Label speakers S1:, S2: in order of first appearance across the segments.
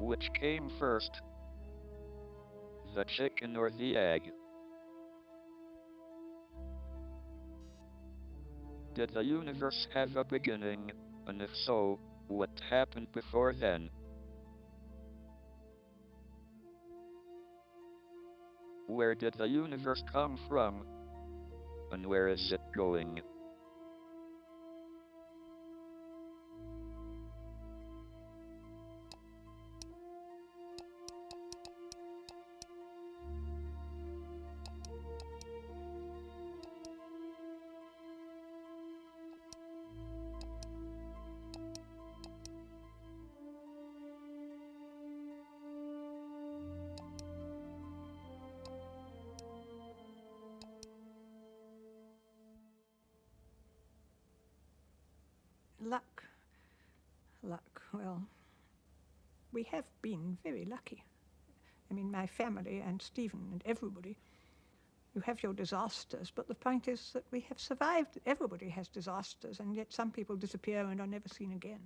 S1: Which came first, the chicken or the egg? Did the universe have a beginning, and if so, what happened before then? Where did the universe come from, and where is it going?
S2: Luck. Well, we have been very lucky. I mean, my family and Stephen and everybody. You have your disasters, but the point is that we have survived. Everybody has disasters, and yet some people disappear and are never seen again.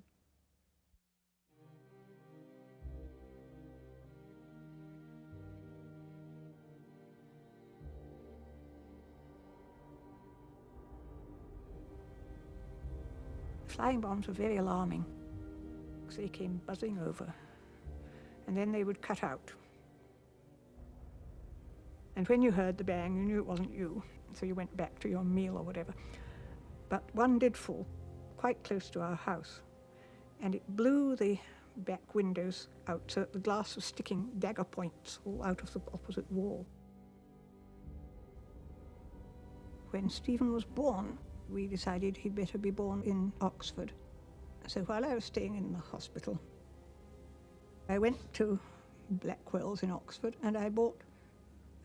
S2: Flying bombs were very alarming because they came buzzing over, and then they would cut out. And when you heard the bang, you knew it wasn't you, so you went back to your meal or whatever. But one did fall quite close to our house, and it blew the back windows out so that the glass was sticking dagger points all out of the opposite wall. When Stephen was born, we decided he'd better be born in Oxford. So while I was staying in the hospital, I went to Blackwell's in Oxford and I bought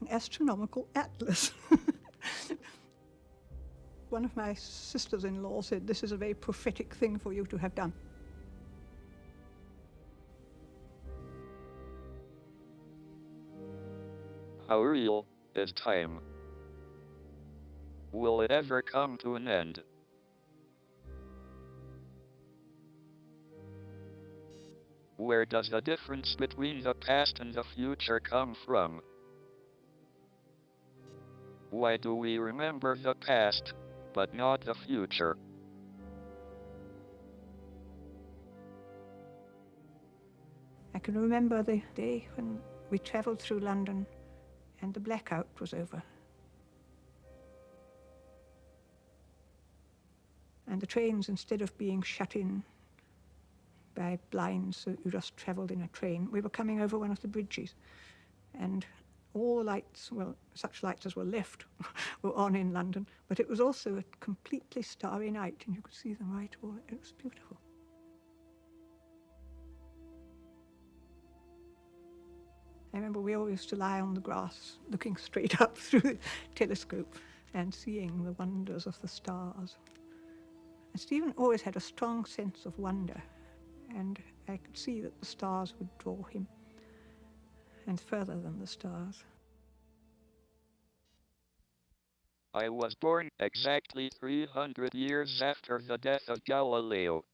S2: an astronomical atlas. One of my sisters-in-law said, "This is a very prophetic thing for you to have done."
S1: How real is time? Will it ever come to an end? Where does the difference between the past and the future come from? Why do we remember the past, but not the future?
S2: I can remember the day when we travelled through London and the blackout was over. And the trains, instead of being shut in by blinds so you just travelled in a train, we were coming over one of the bridges. And all the lights, well, such lights as were left, were on in London, but it was also a completely starry night and you could see them right all. It was beautiful. I remember we all used to lie on the grass looking straight up through the telescope and seeing the wonders of the stars. And Stephen always had a strong sense of wonder, and I could see that the stars would draw him, and further than the stars.
S1: I was born exactly 300 years after the death of Galileo.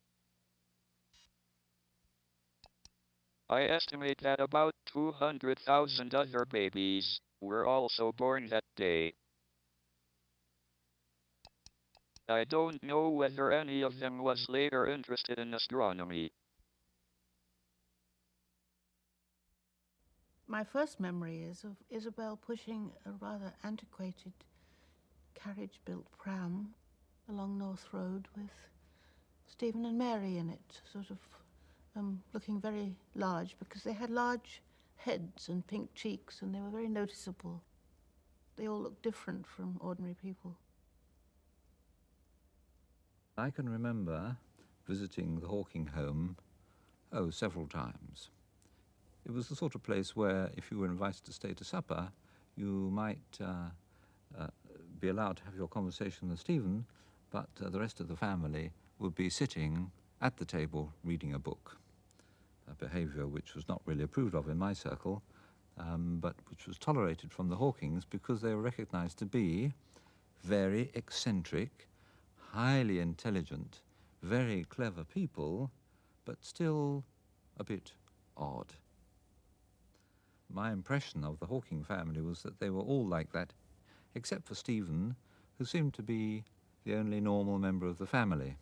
S1: I estimate that about 200,000 other babies were also born that day. I don't know whether any of them was later interested in astronomy.
S3: My first memory is of Isabel pushing a rather antiquated carriage-built pram along North Road with Stephen and Mary in it, sort of looking very large because they had large heads and pink cheeks and they were very noticeable. They all looked different from ordinary people.
S4: I can remember visiting the Hawking home, several times. It was the sort of place where if you were invited to stay to supper, you might be allowed to have your conversation with Stephen, but the rest of the family would be sitting at the table reading a book, a behaviour which was not really approved of in my circle, but which was tolerated from the Hawkings because they were recognised to be very eccentric, highly intelligent, very clever people, but still a bit odd. My impression of the Hawking family was that they were all like that, except for Stephen, who seemed to be the only normal member of the family.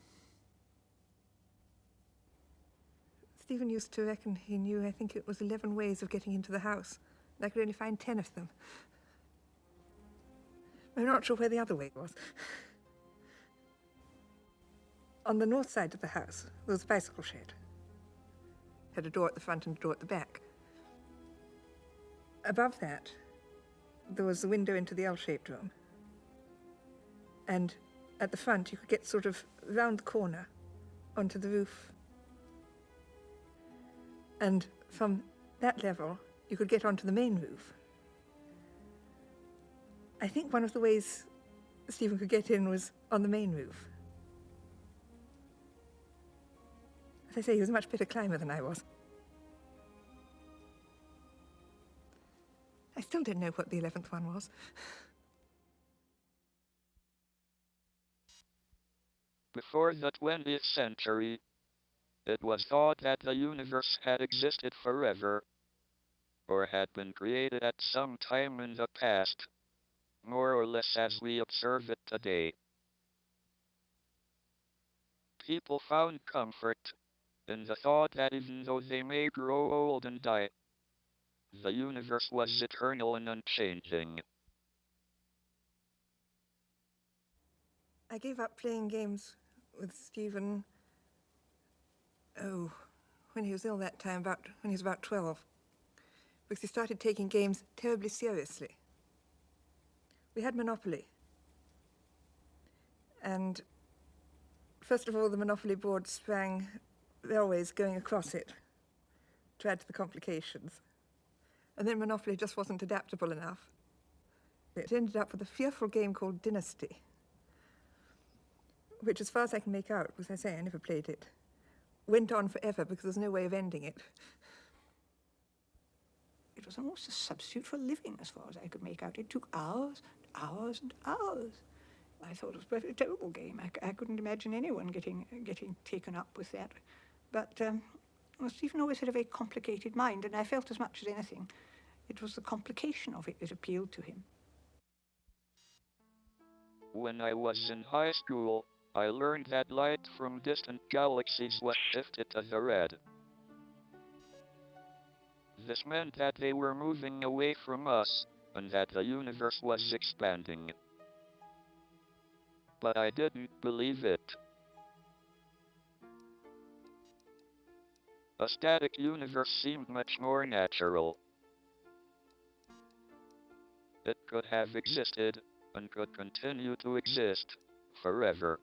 S2: Stephen used to reckon he knew, I think it was 11 ways of getting into the house. And I could only find 10 of them. I'm not sure where the other way was. On the north side of the house, there was a bicycle shed. It had a door at the front and a door at the back. Above that, there was the window into the L-shaped room. And at the front, you could get sort of round the corner onto the roof. And from that level, you could get onto the main roof. I think one of the ways Stephen could get in was on the main roof. As I say, he was a much better climber than I was. I still don't know what the 11th one was.
S1: Before the 20th century, it was thought that the universe had existed forever, or had been created at some time in the past, more or less as we observe it today. People found comfort in the thought that even though they may grow old and die, the universe was eternal and unchanging.
S2: I gave up playing games with Stephen, when he was ill that time, when he was about 12, because he started taking games terribly seriously. We had Monopoly. And first of all, the Monopoly board sprang railways going across it to add to the complications. And then Monopoly just wasn't adaptable enough. It ended up with a fearful game called Dynasty, which, as far as I can make out, because I say I never played it, went on forever because there's no way of ending it. It was almost a substitute for living, as far as I could make out. It took hours, hours, and hours. I thought it was a perfectly terrible game. I couldn't imagine anyone getting taken up with that. But well, Stephen always had a very complicated mind, and I felt as much as anything it was the complication of it that appealed to him.
S1: When I was in high school, I learned that light from distant galaxies was shifted to the red. This meant that they were moving away from us, and that the universe was expanding. But I didn't believe it. A static universe seemed much more natural. It could have existed, and could continue to exist, forever.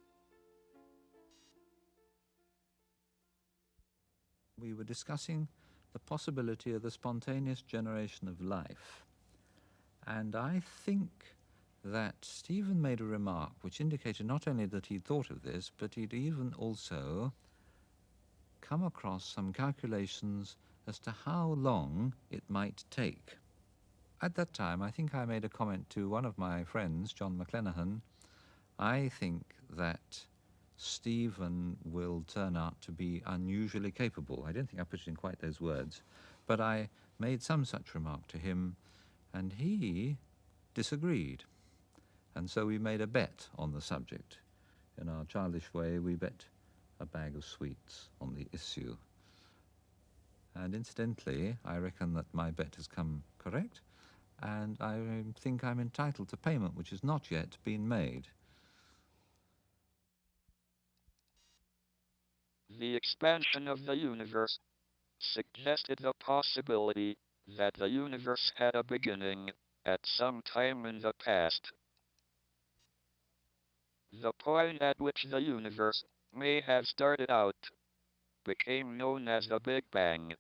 S4: We were discussing the possibility of the spontaneous generation of life. And I think that Stephen made a remark which indicated not only that he'd thought of this, but he'd even also come across some calculations as to how long it might take. At that time, I think I made a comment to one of my friends, John McLenaghan. I think that Stephen will turn out to be unusually capable. I don't think I put it in quite those words, but I made some such remark to him, and he disagreed. And so we made a bet on the subject. In our childish way, we bet a bag of sweets on the issue. And incidentally, I reckon that my bet has come correct, and I think I'm entitled to payment which has not yet been made.
S1: The expansion of the universe suggested the possibility that the universe had a beginning at some time in the past. The point at which the universe may have started out became known as the Big Bang.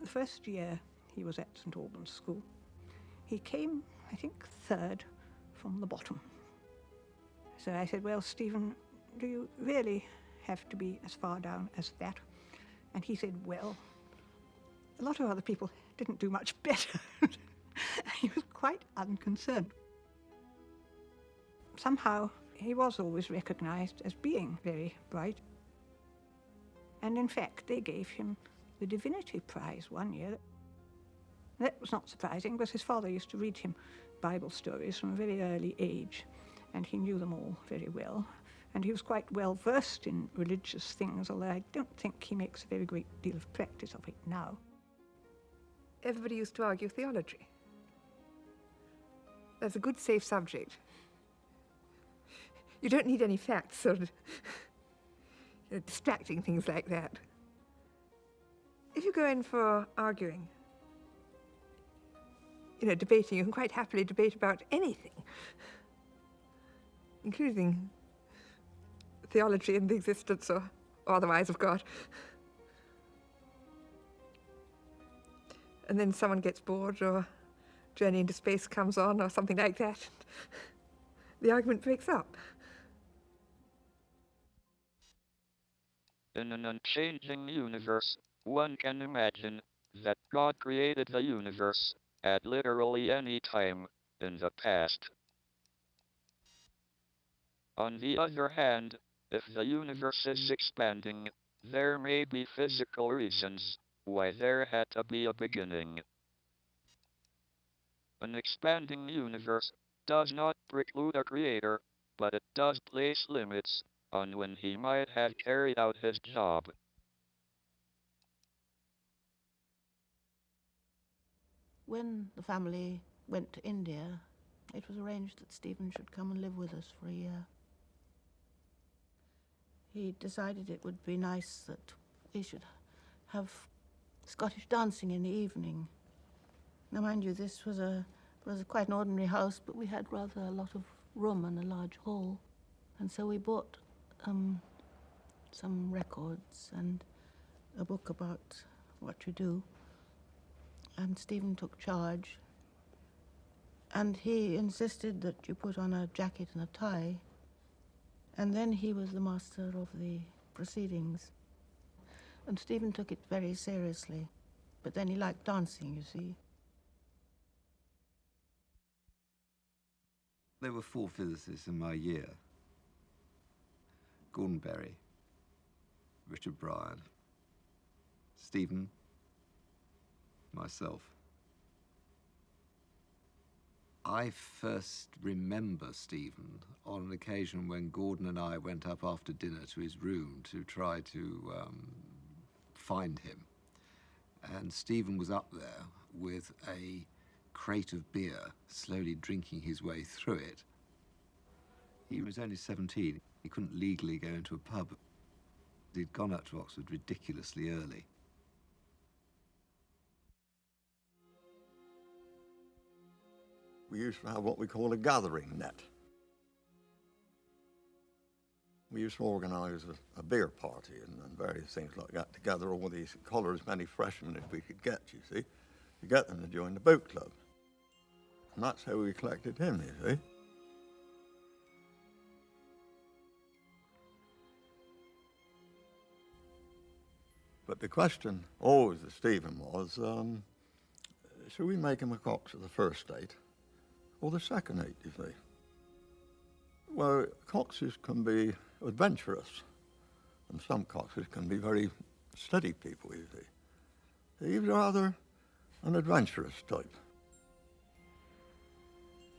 S2: The first year he was at St Albans School, he came, I think, third from the bottom. So I said, well, Stephen, do you really have to be as far down as that? And he said, well, a lot of other people didn't do much better. He was quite unconcerned. Somehow he was always recognised as being very bright. And in fact, they gave him the Divinity Prize one year. That was not surprising, because his father used to read him Bible stories from a very early age, and he knew them all very well. And he was quite well versed in religious things, although I don't think he makes a very great deal of practice of it now.
S5: Everybody used to argue theology. That's a good, safe subject. You don't need any facts or distracting things like that. If you go in for arguing, debating, you can quite happily debate about anything, including theology and the existence or otherwise of God. And then someone gets bored, or Journey into Space comes on, or something like that. The argument breaks up.
S1: In an unchanging universe, one can imagine that God created the universe at literally any time in the past. On the other hand, if the universe is expanding, there may be physical reasons why there had to be a beginning. An expanding universe does not preclude a creator, but it does place limits on when he might have carried out his job.
S3: When the family went to India, it was arranged that Stephen should come and live with us for a year. He decided it would be nice that we should have Scottish dancing in the evening. Now, mind you, this was quite an ordinary house, but we had rather a lot of room and a large hall. And so we bought some records and a book about what you do. And Stephen took charge. And he insisted that you put on a jacket and a tie. And then he was the master of the proceedings. And Stephen took it very seriously. But then he liked dancing, you see.
S6: There were 4 physicists in my year. Gordon Berry, Richard Bryan, Stephen, myself. I first remember Stephen on an occasion when Gordon and I went up after dinner to his room to try to find him. And Stephen was up there with a crate of beer, slowly drinking his way through it. He was only 17. He couldn't legally go into a pub. He'd gone up to Oxford ridiculously early.
S7: We used to have what we call a gathering net. We used to organise a beer party and various things like that to gather all these colours, many freshmen as we could get, you see, to get them to join the boat club. And that's how we collected him, you see. But the question always to Stephen was, should we make him a cox at the first date or the second date, you see? Well, coxes can be adventurous, and some coxes can be very steady people, you see. He was rather an adventurous type.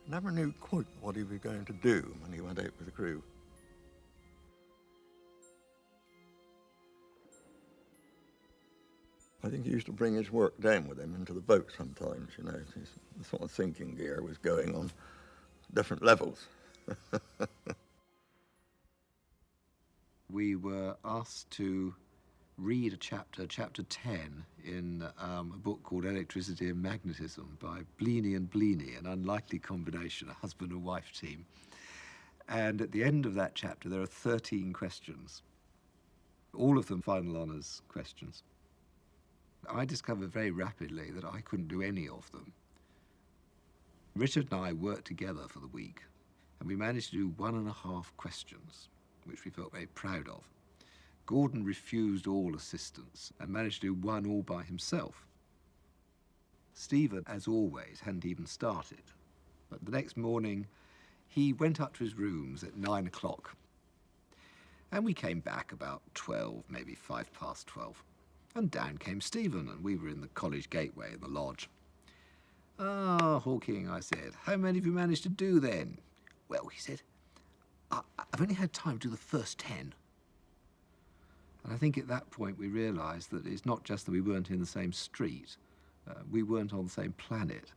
S7: Never knew quite what he was going to do when he went out with the crew. I think he used to bring his work down with him into the boat sometimes, you know. The sort of thinking gear was going on different levels.
S6: We were asked to read a chapter 10, in a book called Electricity and Magnetism by Bleeny and Bleeny, an unlikely combination, a husband and wife team. And at the end of that chapter, there are 13 questions, all of them final honours questions. I discovered very rapidly that I couldn't do any of them. Richard and I worked together for the week, and we managed to do 1.5 questions, which we felt very proud of. Gordon refused all assistance and managed to do 1 all by himself. Stephen, as always, hadn't even started. But the next morning, He went up to his rooms at 9 o'clock, and we came back about 12, maybe 12:05. And down came Stephen, and we were in the college gateway in the lodge. "Ah, Hawking," I said, "how many have you managed to do then?" "Well," he said, "I've only had time to do the first 10. And I think at that point we realised that it's not just that we weren't in the same street, we weren't on the same planet.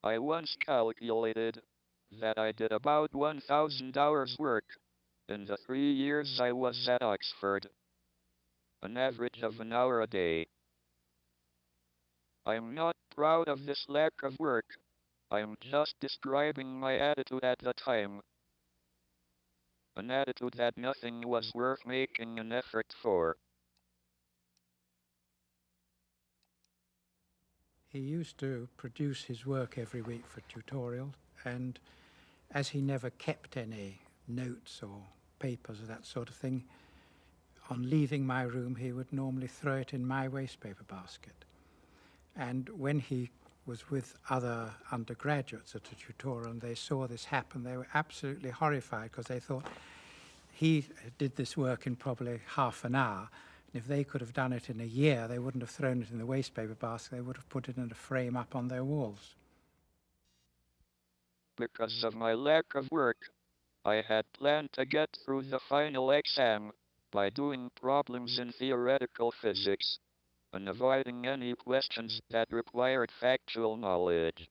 S1: I once calculated that I did about 1,000 hours work in the 3 years I was at Oxford, an average of an hour a day. I'm not proud of this lack of work. I'm just describing my attitude at the time. An attitude that nothing was worth making an effort for.
S8: He used to produce his work every week for tutorials, and as he never kept any notes or papers or that sort of thing, on leaving my room he would normally throw it in my wastepaper basket. And when he was with other undergraduates at a tutorial and they saw this happen, they were absolutely horrified because they thought he did this work in probably half an hour. And if they could have done it in a year, they wouldn't have thrown it in the wastepaper basket, they would have put it in a frame up on their walls.
S1: Because of my lack of work, I had planned to get through the final exam by doing problems in theoretical physics and avoiding any questions that required factual knowledge.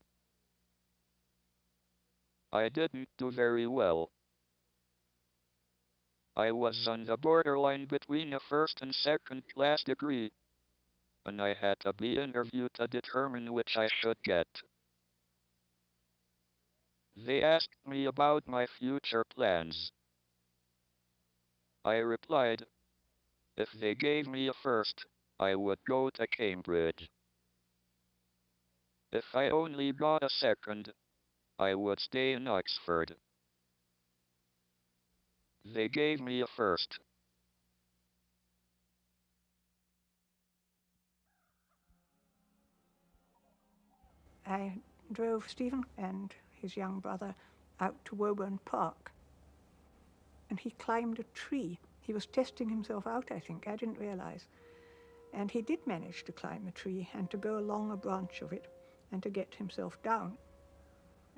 S1: I didn't do very well. I was on the borderline between a first and second class degree, and I had to be interviewed to determine which I should get. They asked me about my future plans. I replied, if they gave me a first, I would go to Cambridge. If I only got a second, I would stay in Oxford. They gave me a first.
S2: I drove Stephen and his young brother out to Woburn Park, and he climbed a tree. He was testing himself out, I think. I didn't realize. And he did manage to climb a tree and to go along a branch of it and to get himself down.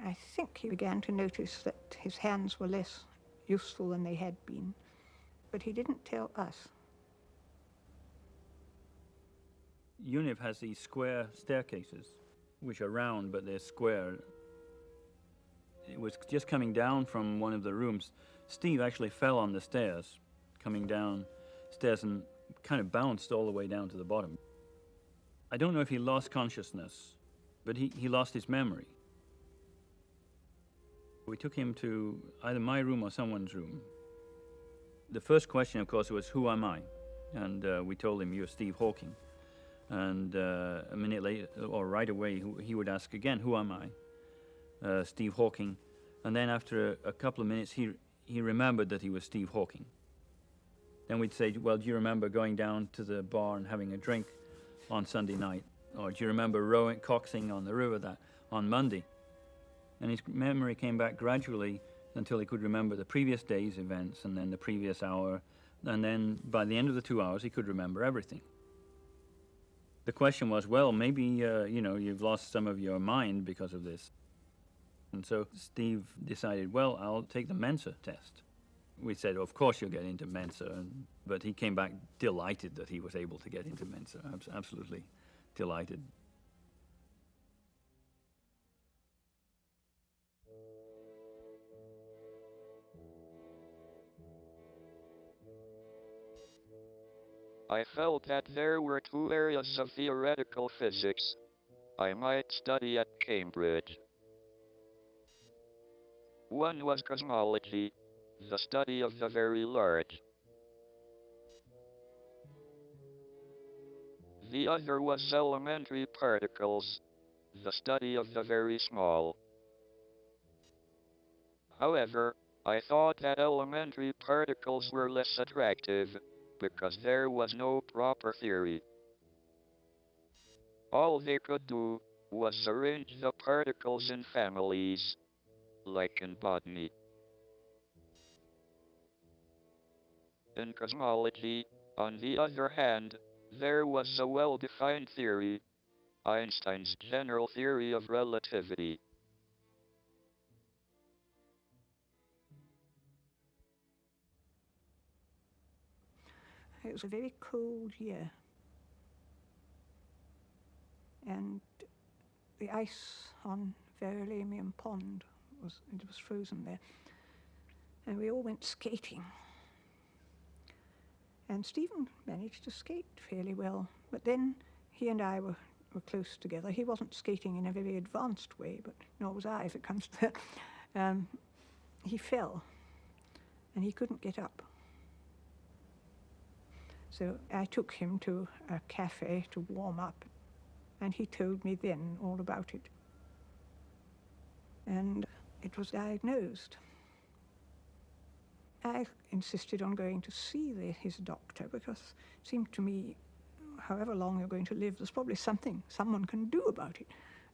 S2: I think he began to notice that his hands were less useful than they had been, but he didn't tell us.
S9: UNIV has these square staircases, which are round, but they're square. It was just coming down from one of the rooms. Steve actually fell on the stairs, coming down stairs, and kind of bounced all the way down to the bottom. I don't know if he lost consciousness, but he lost his memory. We took him to either my room or someone's room. The first question, of course, was, who am I? And we told him, you're Steve Hawking. And a minute later, or right away, he would ask again, who am I? Steve Hawking. And then after a couple of minutes, he remembered that he was Steve Hawking. Then we'd say, well, do you remember going down to the bar and having a drink on Sunday night? Or do you remember coxing on the river on Monday? And his memory came back gradually until he could remember the previous day's events and then the previous hour. And then by the end of the 2 hours, he could remember everything. The question was, well, maybe, you've lost some of your mind because of this. And so Steve decided, well, I'll take the Mensa test. We said, of course you'll get into Mensa. But he came back delighted that he was able to get into Mensa, absolutely delighted.
S1: I felt that there were two areas of theoretical physics I might study at Cambridge. One was cosmology, the study of the very large. The other was elementary particles, the study of the very small. However, I thought that elementary particles were less attractive because there was no proper theory. All they could do was arrange the particles in families, like in botany. In cosmology, on the other hand, there was a well-defined theory, Einstein's general theory of relativity.
S2: It was a very cold year, and the ice on Verulamium Pond was frozen there, and we all went skating. And Stephen managed to skate fairly well, but then he and I were close together. He wasn't skating in a very advanced way, but nor was I, if it comes to that. He fell, and he couldn't get up. So I took him to a cafe to warm up, and he told me then all about it. And it was diagnosed. I insisted on going to see his doctor because it seemed to me, however long you're going to live, there's probably something someone can do about it,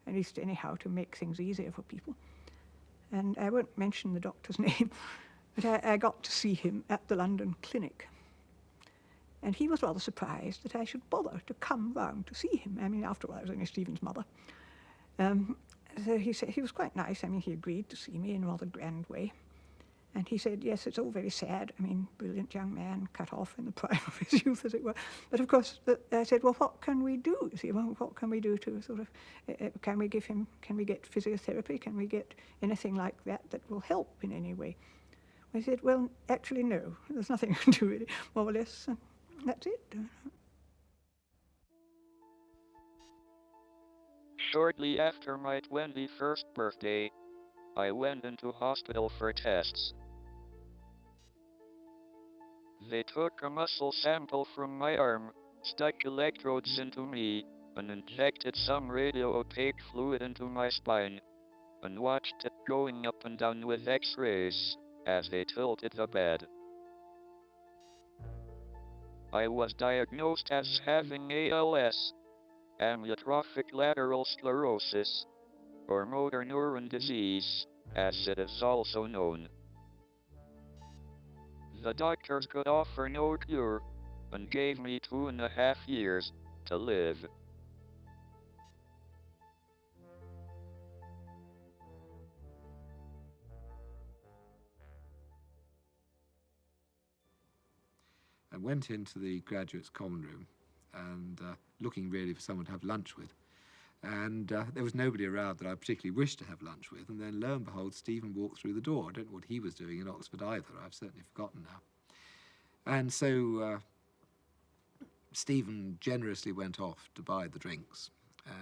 S2: at least anyhow to make things easier for people. And I won't mention the doctor's name, but I got to see him at the London clinic. And he was rather surprised that I should bother to come round to see him. I mean, after all, I was only Stephen's mother. So he said he was quite nice. I mean, he agreed to see me in a rather grand way. And he said, yes, it's all very sad. I mean, brilliant young man, cut off in the prime of his youth, as it were. But of course, I said, well, what can we do? You see, well, what can we do to sort of, can we get physiotherapy? Can we get anything like that will help in any way? I said, well, actually, no. There's nothing to do really, more or less. And that's it.
S1: Shortly after my 21st birthday, I went into hospital for tests. They took a muscle sample from my arm, stuck electrodes into me, and injected some radio-opaque fluid into my spine, and watched it going up and down with X-rays as they tilted the bed. I was diagnosed as having ALS, amyotrophic lateral sclerosis, or motor neuron disease, as it is also known. The doctors could offer no cure, and gave me 2.5 years to live.
S6: I went into the graduates' common room and looking really for someone to have lunch with. And there was nobody around that I particularly wished to have lunch with. And then lo and behold, Stephen walked through the door. I don't know what he was doing in Oxford either. I've certainly forgotten now. And so Stephen generously went off to buy the drinks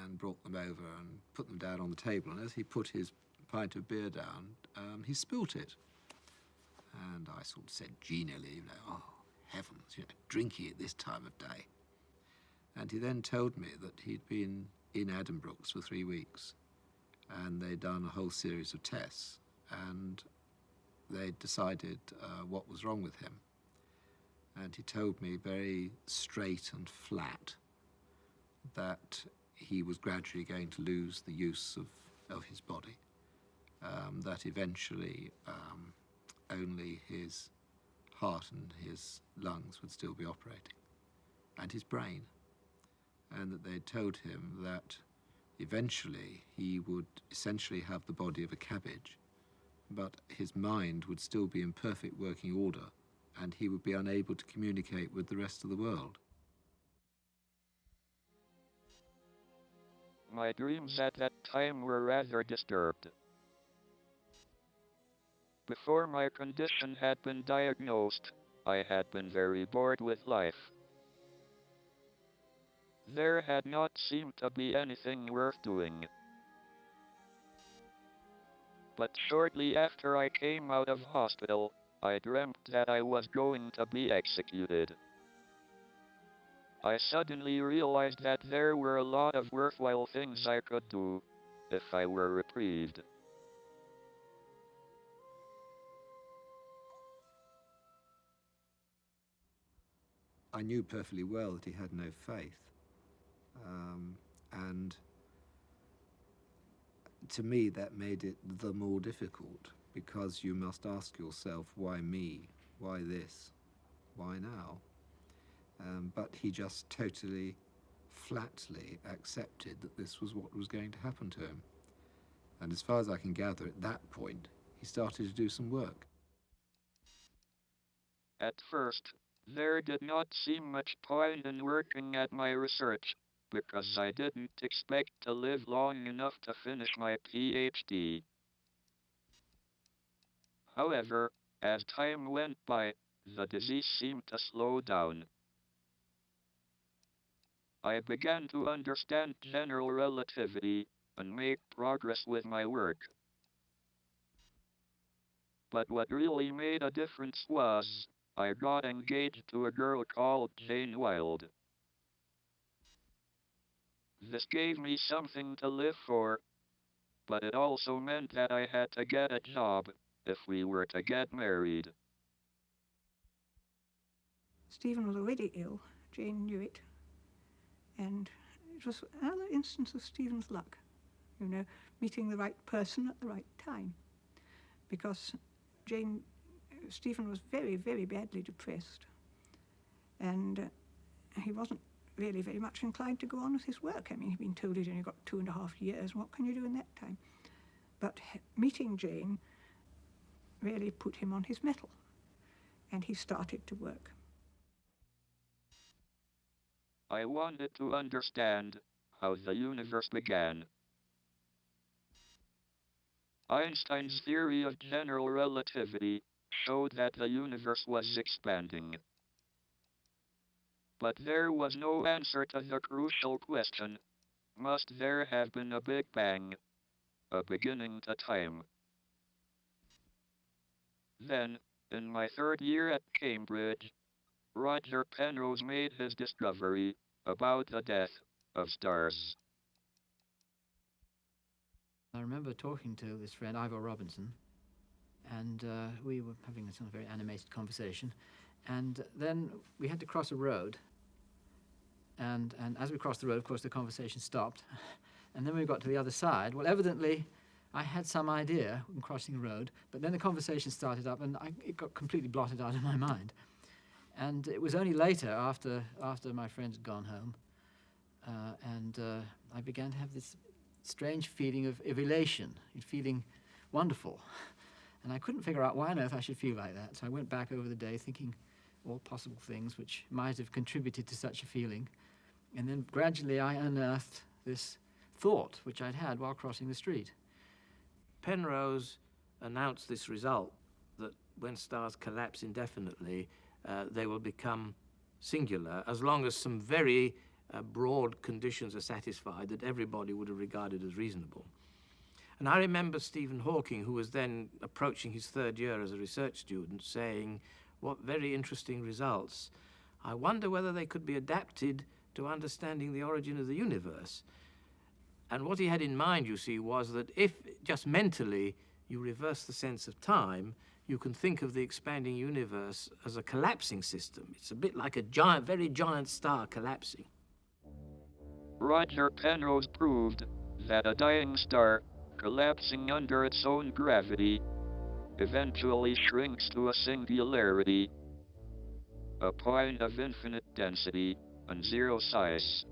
S6: and brought them over and put them down on the table. And as he put his pint of beer down, he spilt it. And I sort of said genially, oh, heavens, drinking at this time of day. And he then told me that he'd been in Addenbrooke's for 3 weeks, and they'd done a whole series of tests, and they'd decided what was wrong with him. And he told me very straight and flat that he was gradually going to lose the use of his body, that eventually only his heart and his lungs would still be operating, and his brain. And that they'd told him that eventually he would essentially have the body of a cabbage, but his mind would still be in perfect working order, and he would be unable to communicate with the rest of the world.
S1: My dreams at that time were rather disturbed. Before my condition had been diagnosed, I had been very bored with life. There had not seemed to be anything worth doing. But shortly after I came out of hospital, I dreamt that I was going to be executed. I suddenly realized that there were a lot of worthwhile things I could do if I were reprieved.
S6: I knew perfectly well that he had no faith, and to me, that made it the more difficult, because you must ask yourself, why me? Why this? Why now? But he just totally, flatly accepted that this was what was going to happen to him. And as far as I can gather, at that point, he started to do some work.
S1: At first, there did not seem much point in working at my research, because I didn't expect to live long enough to finish my PhD. However, as time went by, the disease seemed to slow down. I began to understand general relativity and make progress with my work. But what really made a difference was, I got engaged to a girl called Jane Wilde. This gave me something to live for, but it also meant that I had to get a job if we were to get married.
S2: Stephen was already ill. Jane knew it. And it was another instance of Stephen's luck, you know, meeting the right person at the right time. Because Stephen was very, very badly depressed. And he wasn't really very much inclined to go on with his work. I mean, he'd been told he'd only got 2.5 years. What can you do in that time? But meeting Jane really put him on his mettle, and he started to work.
S1: I wanted to understand how the universe began. Einstein's theory of general relativity showed that the universe was expanding. But there was no answer to the crucial question, must there have been a Big Bang, a beginning to time? Then, in my third year at Cambridge, Roger Penrose made his discovery about the death of stars.
S10: I remember talking to this friend, Ivor Robinson, and we were having a sort of very animated conversation. And then we had to cross a road. And as we crossed the road, of course, the conversation stopped. And then we got to the other side. Well, evidently, I had some idea in crossing the road, but then the conversation started up, and it got completely blotted out of my mind. And it was only later, after my friends had gone home, I began to have this strange feeling of elation, feeling wonderful. And I couldn't figure out why on earth I should feel like that. So I went back over the day thinking all possible things which might have contributed to such a feeling. And then gradually I unearthed this thought which I'd had while crossing the street.
S11: Penrose announced this result, that when stars collapse indefinitely, they will become singular, as long as some very broad conditions are satisfied that everybody would have regarded as reasonable. And I remember Stephen Hawking, who was then approaching his third year as a research student, saying, "What very interesting results. I wonder whether they could be adapted to understanding the origin of the universe." And what he had in mind, you see, was that if just mentally you reverse the sense of time, you can think of the expanding universe as a collapsing system. It's a bit like a giant, very giant star collapsing.
S1: Roger Penrose proved that a dying star, collapsing under its own gravity, eventually shrinks to a singularity, a point of infinite density and zero size.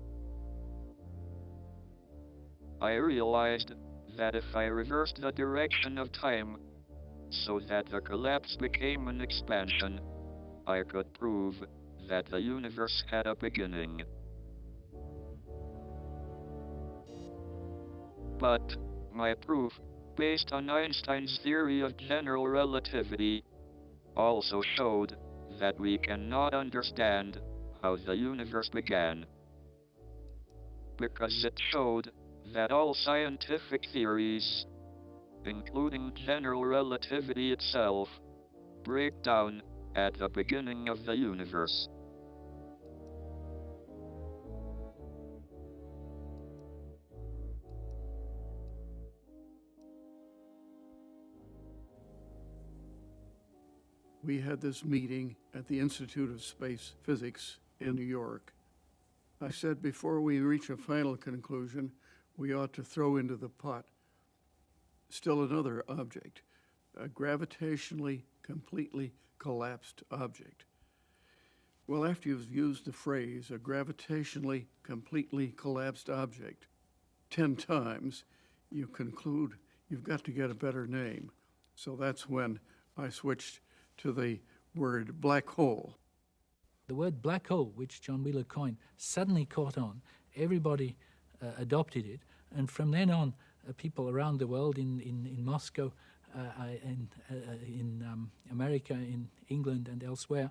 S1: I realized that if I reversed the direction of time so that the collapse became an expansion, I could prove that the universe had a beginning. But my proof, based on Einstein's theory of general relativity, also showed that we cannot understand how the universe began, because it showed that all scientific theories, including general relativity itself, break down at the beginning of the universe.
S12: We had this meeting at the Institute of Space Physics in New York. I said before we reach a final conclusion, we ought to throw into the pot Still another object, a gravitationally completely collapsed object. Well, after you've used the phrase, a gravitationally completely collapsed object, 10 times, you conclude you've got to get a better name. So that's when I switched to the word black hole.
S13: The word black hole, which John Wheeler coined, suddenly caught on. Everybody adopted it. And from then on, people around the world, in Moscow, in America, in England and elsewhere,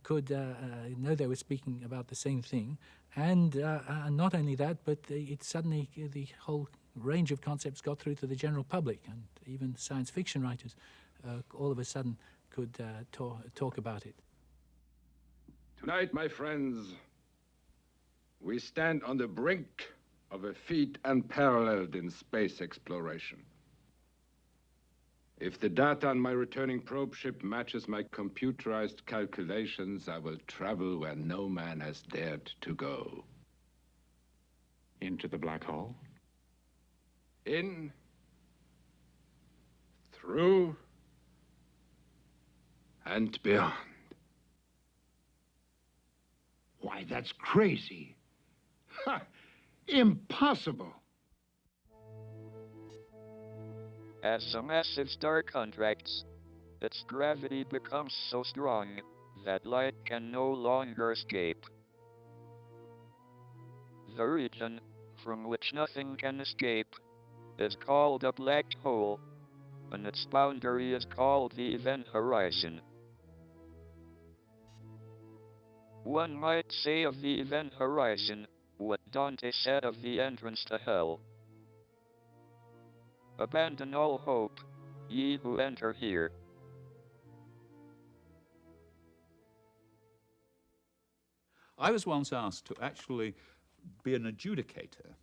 S13: could know they were speaking about the same thing. And not only that, but it suddenly, the whole range of concepts got through to the general public, and even science fiction writers all of a sudden could talk about it.
S14: Tonight, my friends, we stand on the brink of a feat unparalleled in space exploration. If the data on my returning probe ship matches my computerized calculations, I will travel where no man has dared to go.
S15: Into the black hole?
S14: In, through, and beyond.
S15: Why, that's crazy. Ha! Impossible.
S1: As a massive star contracts, its gravity becomes so strong that light can no longer escape. The region from which nothing can escape is called a black hole, and its boundary is called the event horizon. One might say of the event horizon what Dante said of the entrance to hell. Abandon all hope, ye who enter here.
S4: I was once asked to actually be an adjudicator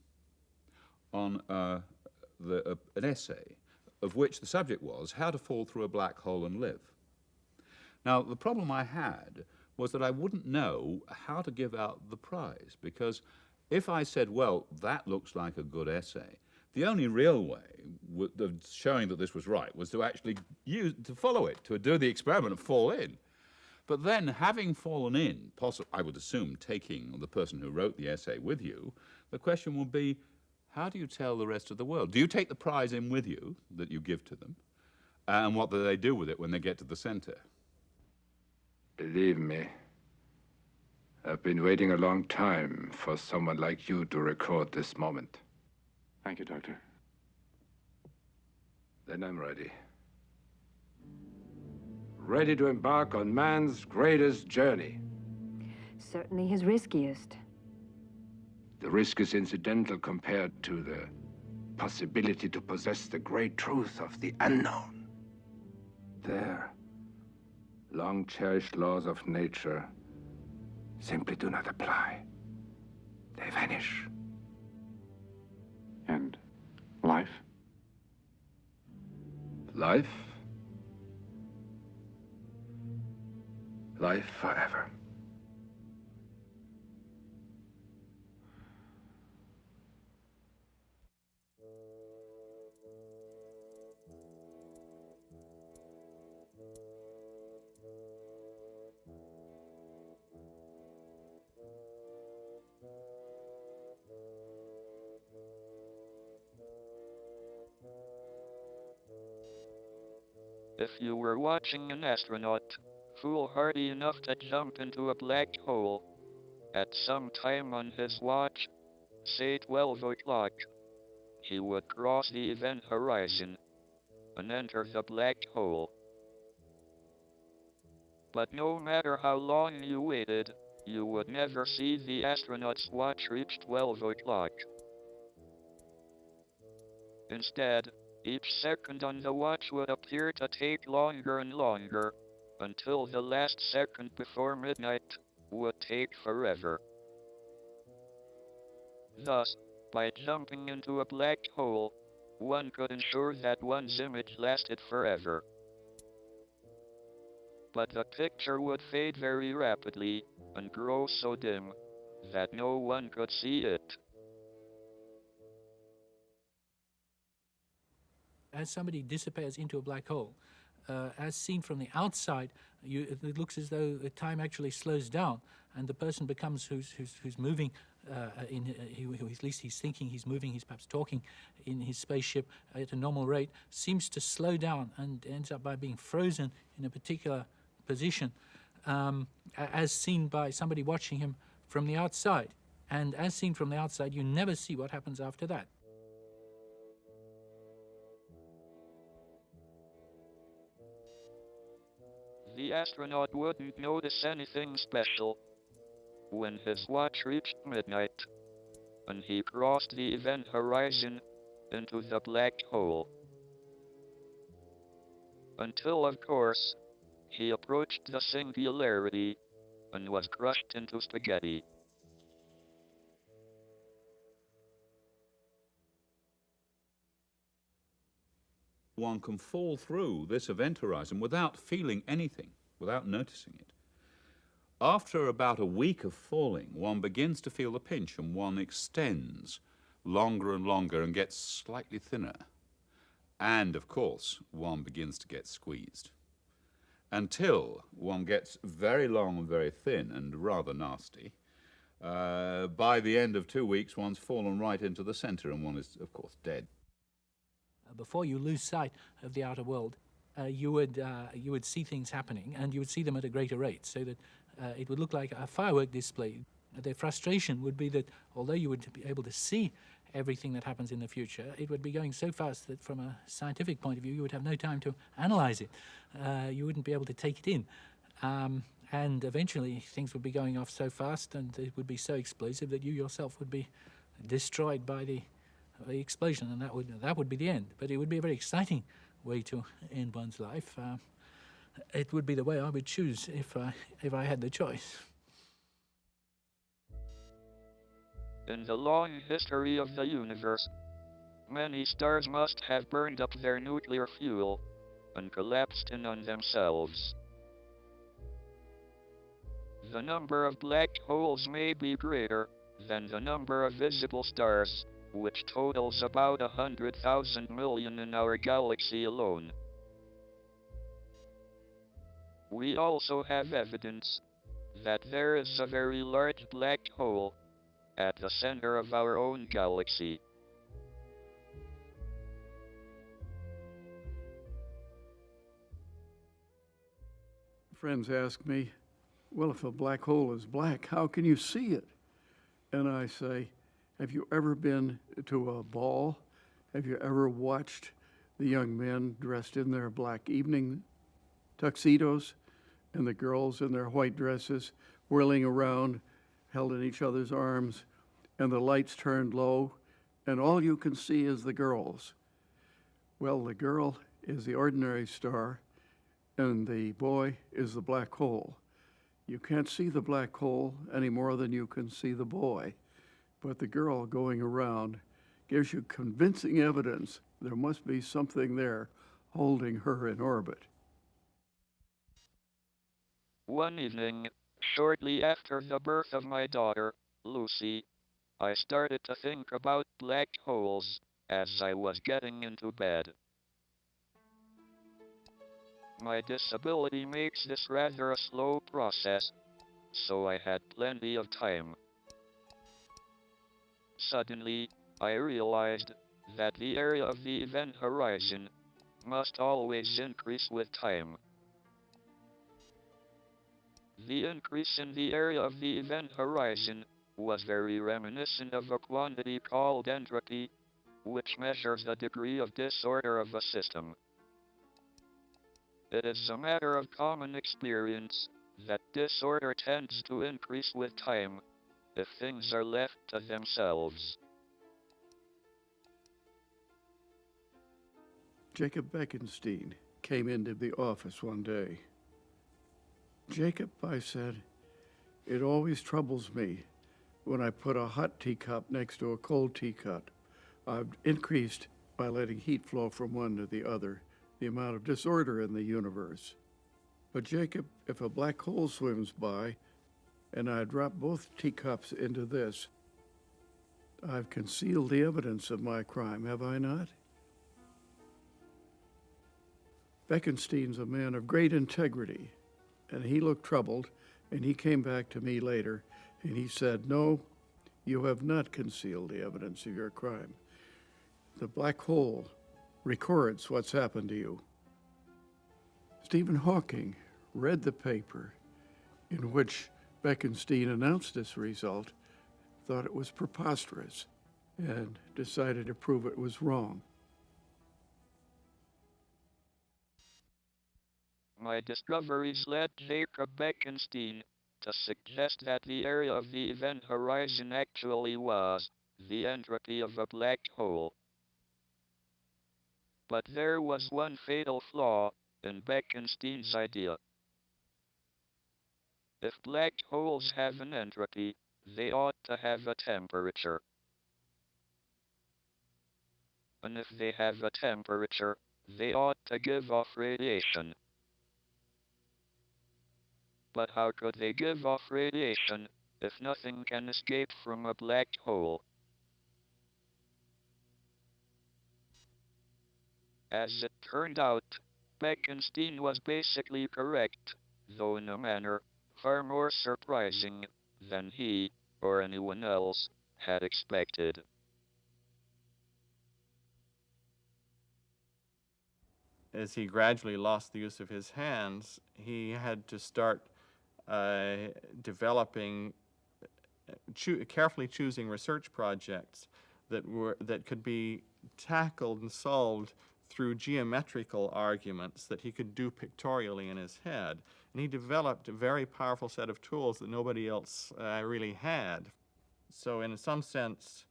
S4: on an essay of which the subject was how to fall through a black hole and live. Now, the problem I had was that I wouldn't know how to give out the prize, because if I said, well, that looks like a good essay, the only real way of showing that this was right was to actually follow it, to do the experiment and fall in. But then, having fallen in, I would assume taking the person who wrote the essay with you, the question will be, how do you tell the rest of the world? Do you take the prize in with you that you give to them? And what do they do with it when they get to the center?
S14: Believe me, I've been waiting a long time for someone like you to record this moment.
S15: Thank you, Doctor.
S14: Then I'm ready. Ready to embark on man's greatest journey.
S16: Certainly his riskiest.
S14: The risk is incidental compared to the possibility to possess the great truth of the unknown. There, long-cherished laws of nature simply do not apply. They vanish.
S15: And life?
S14: Life? Life forever.
S1: If you were watching an astronaut, foolhardy enough to jump into a black hole, at some time on his watch, say 12 o'clock, he would cross the event horizon and enter the black hole. But no matter how long you waited, you would never see the astronaut's watch reach 12 o'clock. Instead, each second on the watch would appear to take longer and longer, until the last second before midnight would take forever. Thus, by jumping into a black hole, one could ensure that one's image lasted forever. But the picture would fade very rapidly and grow so dim that no one could see it.
S13: As somebody disappears into a black hole, as seen from the outside, it looks as though time actually slows down, and the person becomes who's moving. At least he's thinking, he's moving, he's perhaps talking in his spaceship at a normal rate, seems to slow down and ends up by being frozen in a particular position, as seen by somebody watching him from the outside. And as seen from the outside, you never see what happens after that.
S1: The astronaut wouldn't notice anything special when his watch reached midnight, and he crossed the event horizon into the black hole. Until, of course, he approached the singularity and was crushed into spaghetti.
S17: One can fall through this event horizon without feeling anything, without noticing it. After about a week of falling, one begins to feel the pinch, and one extends longer and longer and gets slightly thinner. And, of course, one begins to get squeezed, until one gets very long and very thin and rather nasty. By the end of 2 weeks, one's fallen right into the center, and one is, of course, dead.
S13: Before you lose sight of the outer world, you would see things happening, and you would see them at a greater rate, so that it would look like a firework display. The frustration would be that although you would be able to see everything that happens in the future, it would be going so fast that from a scientific point of view, you would have no time to analyze it. You wouldn't be able to take it in. And eventually, things would be going off so fast, and it would be so explosive that you yourself would be destroyed by the explosion, and that would be the end. But it would be a very exciting way to end one's life. It would be the way I would choose if I had the choice.
S1: In the long history of the universe, many stars must have burned up their nuclear fuel and collapsed in on themselves. The number of black holes may be greater than the number of visible stars, which totals about 100,000 million in our galaxy alone. We also have evidence that there is a very large black hole at the center of our own galaxy.
S12: Friends ask me, well, if a black hole is black, how can you see it? And I say, have you ever been to a ball? Have you ever watched the young men dressed in their black evening tuxedos and the girls in their white dresses whirling around, held in each other's arms, and the lights turned low, and all you can see is the girls? Well, the girl is the ordinary star, and the boy is the black hole. You can't see the black hole any more than you can see the boy, but the girl going around gives you convincing evidence there must be something there holding her in orbit.
S1: One evening, shortly after the birth of my daughter, Lucy, I started to think about black holes as I was getting into bed. My disability makes this rather a slow process, so I had plenty of time. Suddenly, I realized that the area of the event horizon must always increase with time. The increase in the area of the event horizon was very reminiscent of a quantity called entropy, which measures the degree of disorder of a system. It is a matter of common experience that disorder tends to increase with time if things are left to themselves.
S12: Jacob Bekenstein came into the office one day. Jacob, I said, it always troubles me when I put a hot teacup next to a cold teacup. I've increased, by letting heat flow from one to the other, the amount of disorder in the universe. But Jacob, if a black hole swims by and I drop both teacups into this, I've concealed the evidence of my crime, have I not? Bekenstein's a man of great integrity, and he looked troubled, and he came back to me later, and he said, "No, you have not concealed the evidence of your crime. The black hole records what's happened to you." Stephen Hawking read the paper in which Bekenstein announced this result, thought it was preposterous, and decided to prove it was wrong.
S1: My discoveries led Jacob Bekenstein to suggest that the area of the event horizon actually was the entropy of a black hole. But there was one fatal flaw in Bekenstein's idea. If black holes have an entropy, they ought to have a temperature. And if they have a temperature, they ought to give off radiation. But how could they give off radiation if nothing can escape from a black hole? As it turned out, Bekenstein was basically correct, though in a manner far more surprising than he, or anyone else, had expected.
S18: As he gradually lost the use of his hands, he had to start developing, carefully choosing research projects that could be tackled and solved through geometrical arguments that he could do pictorially in his head. And he developed a very powerful set of tools that nobody else really had. So in some sense,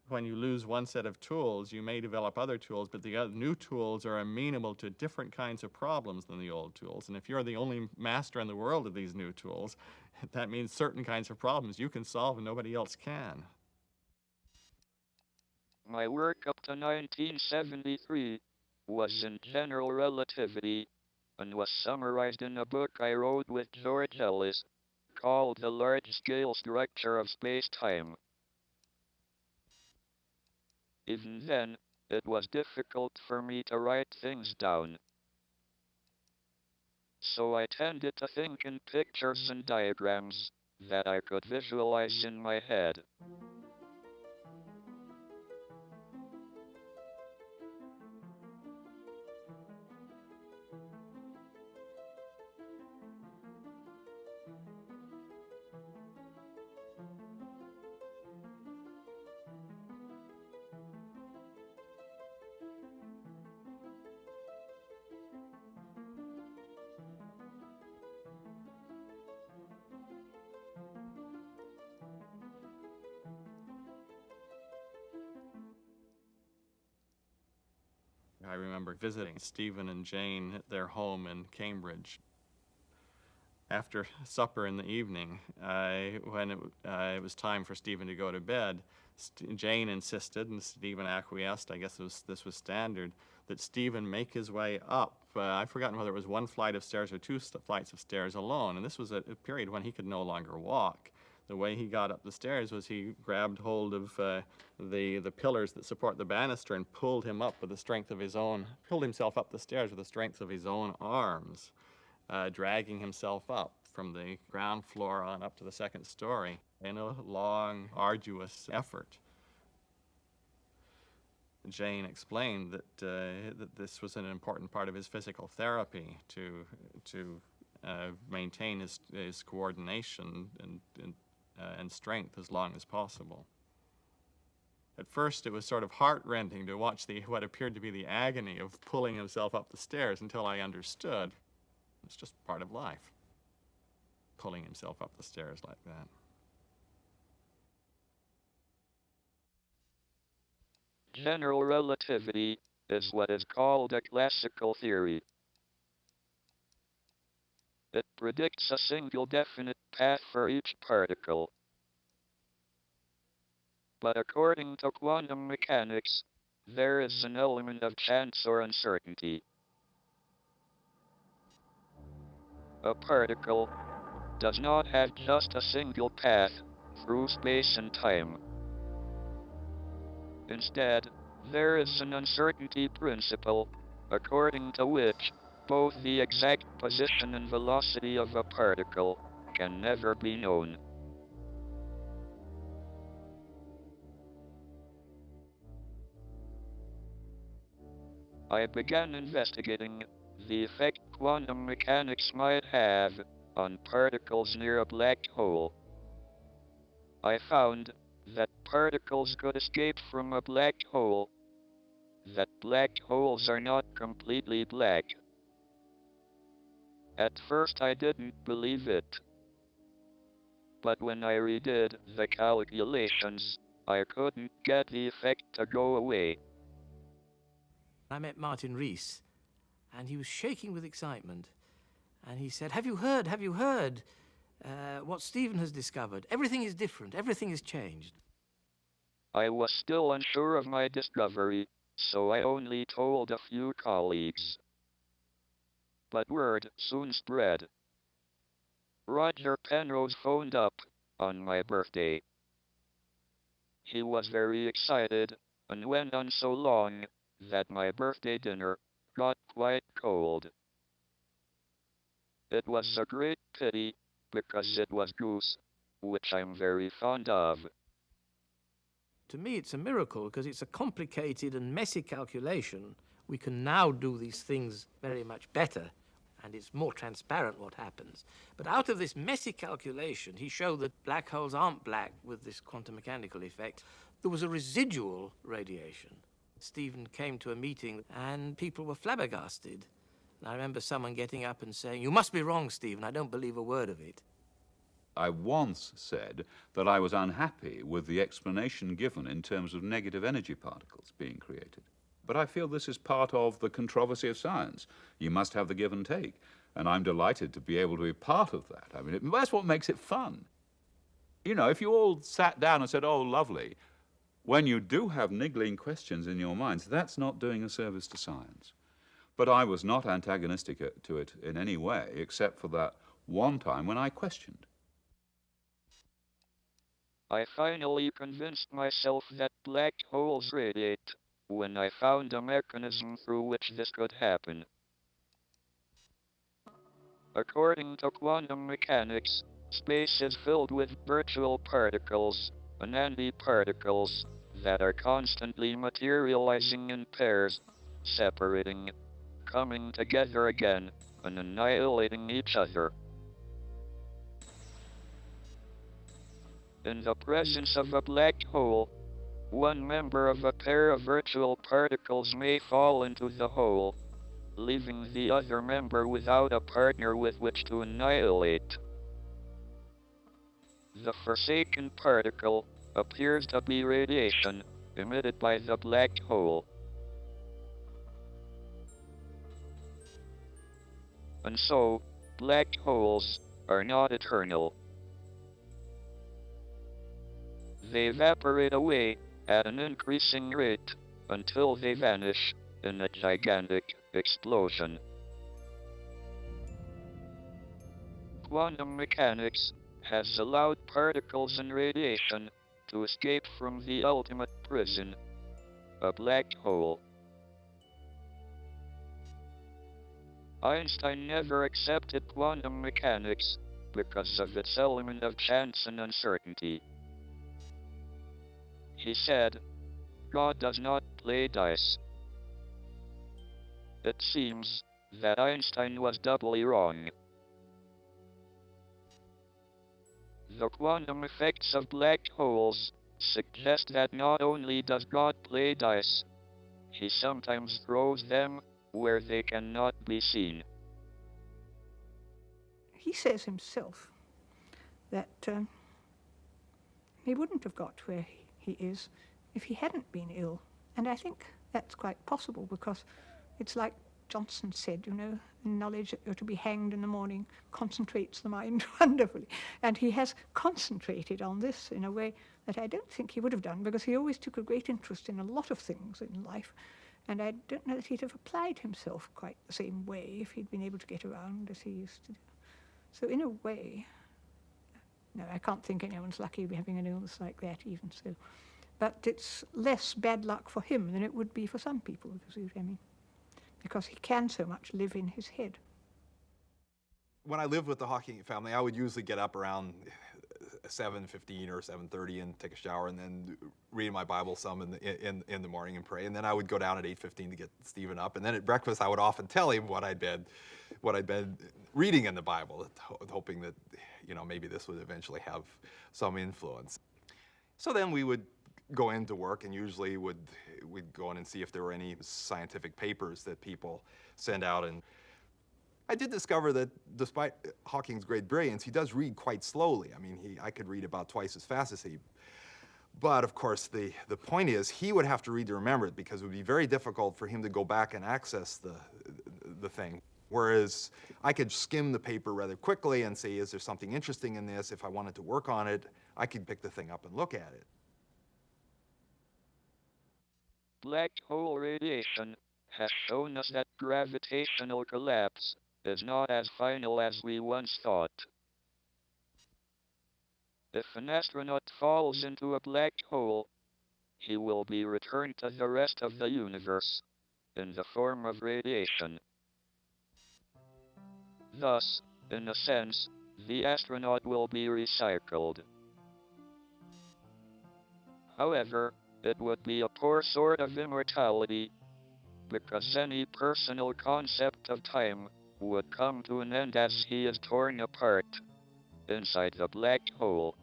S18: when you lose one set of tools, you may develop other tools, but the new tools are amenable to different kinds of problems than the old tools. And if you're the only master in the world of these new tools, that means certain kinds of problems you can solve and nobody else can.
S1: My work up to 1973 was in general relativity and was summarized in a book I wrote with George Ellis called The Large-Scale Structure of Space-Time. Even then, it was difficult for me to write things down. So I tended to think in pictures and diagrams that I could visualize in my head.
S18: I remember visiting Stephen and Jane at their home in Cambridge. After supper in the evening, when it was time for Stephen to go to bed, Jane insisted, and Stephen acquiesced, I guess this was standard, that Stephen make his way up. I've forgotten whether it was one flight of stairs or two flights of stairs alone, and this was a period when he could no longer walk. The way he got up the stairs was he grabbed hold of the pillars that support the banister and pulled himself up the stairs with the strength of his own arms, dragging himself up from the ground floor on up to the second story in a long, arduous effort. Jane explained that this was an important part of his physical therapy to maintain his coordination and strength as long as possible. At first, it was sort of heart-rending to watch what appeared to be the agony of pulling himself up the stairs until I understood. It's just part of life, pulling himself up the stairs like that.
S1: General relativity is what is called a classical theory. It predicts a single definite path for each particle. But according to quantum mechanics, there is an element of chance or uncertainty. A particle does not have just a single path through space and time. Instead, there is an uncertainty principle, according to which Both the exact position and velocity of a particle can never be known. I began investigating the effect quantum mechanics might have on particles near a black hole. I found that particles could escape from a black hole, that black holes are not completely black. At first I didn't believe it, but when I redid the calculations, I couldn't get the effect to go away.
S11: I met Martin Rees, and he was shaking with excitement. And he said, have you heard what Stephen has discovered? Everything is different, everything is changed.
S1: I was still unsure of my discovery, so I only told a few colleagues. But word soon spread. Roger Penrose phoned up on my birthday. He was very excited and went on so long that my birthday dinner got quite cold. It was a great pity because it was goose, which I'm very fond of.
S11: To me, it's a miracle because it's a complicated and messy calculation. We can now do these things very much better, and it's more transparent what happens. But out of this messy calculation, he showed that black holes aren't black with this quantum mechanical effect. There was a residual radiation. Stephen came to a meeting and people were flabbergasted. And I remember someone getting up and saying, "You must be wrong, Stephen. I don't believe a word of it."
S17: I once said that I was unhappy with the explanation given in terms of negative energy particles being created. But I feel this is part of the controversy of science. You must have the give and take. And I'm delighted to be able to be part of that. I mean, that's what makes it fun. You know, if you all sat down and said, oh, lovely, when you do have niggling questions in your minds, that's not doing a service to science. But I was not antagonistic to it in any way, except for that one time when I questioned.
S1: I finally convinced myself that black holes radiate when I found a mechanism through which this could happen. According to quantum mechanics, space is filled with virtual particles, nanny particles, that are constantly materializing in pairs, separating, coming together again, and annihilating each other. In the presence of a black hole, one member of a pair of virtual particles may fall into the hole, leaving the other member without a partner with which to annihilate. The forsaken particle appears to be radiation emitted by the black hole. And so, black holes are not eternal. They evaporate away at an increasing rate until they vanish in a gigantic explosion. Quantum mechanics has allowed particles and radiation to escape from the ultimate prison, a black hole. Einstein never accepted quantum mechanics because of its element of chance and uncertainty. He said, God does not play dice. It seems that Einstein was doubly wrong. The quantum effects of black holes suggest that not only does God play dice, he sometimes throws them where they cannot be seen.
S2: He says himself that he wouldn't have got where he is if he hadn't been ill. And I think that's quite possible because it's like Johnson said, you know, knowledge that you're to be hanged in the morning concentrates the mind wonderfully. And he has concentrated on this in a way that I don't think he would have done because he always took a great interest in a lot of things in life. And I don't know that he'd have applied himself quite the same way if he'd been able to get around as he used to do. So in a way, no, I can't think anyone's lucky having an illness like that even so. But it's less bad luck for him than it would be for some people, you see what I mean. because he can so much live in his head.
S19: When I lived with the Hawking family, I would usually get up around 7:15 or 7:30 and take a shower and then read my Bible some in the morning and pray. And then I would go down at 8:15 to get Stephen up. And then at breakfast, I would often tell him what I'd been reading in the Bible, hoping that, you know, maybe this would eventually have some influence. So then we would go into work, and usually we'd go in and see if there were any scientific papers that people send out. And I did discover that despite Hawking's great brilliance, he does read quite slowly. I mean, I could read about twice as fast as he. But of course, the point is, he would have to read to remember it, because it would be very difficult for him to go back and access the thing. Whereas I could skim the paper rather quickly and say, is there something interesting in this? If I wanted to work on it, I could pick the thing up and look at it.
S1: Black hole radiation has shown us that gravitational collapse is not as final as we once thought. If an astronaut falls into a black hole, he will be returned to the rest of the universe in the form of radiation. Thus, in a sense, the astronaut will be recycled. However, it would be a poor sort of immortality, because any personal concept of time would come to an end as he is torn apart inside the black hole.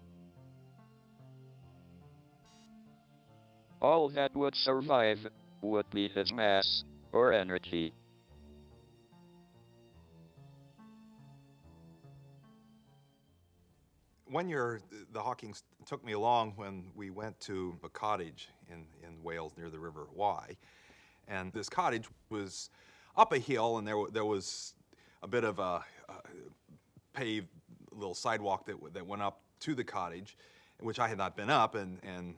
S1: All that would survive would be his mass, or energy.
S19: One year, the Hawkings took me along when we went to a cottage in Wales near the River Wye. And this cottage was up a hill, and there was a bit of a paved little sidewalk that went up to the cottage, which I had not been up, and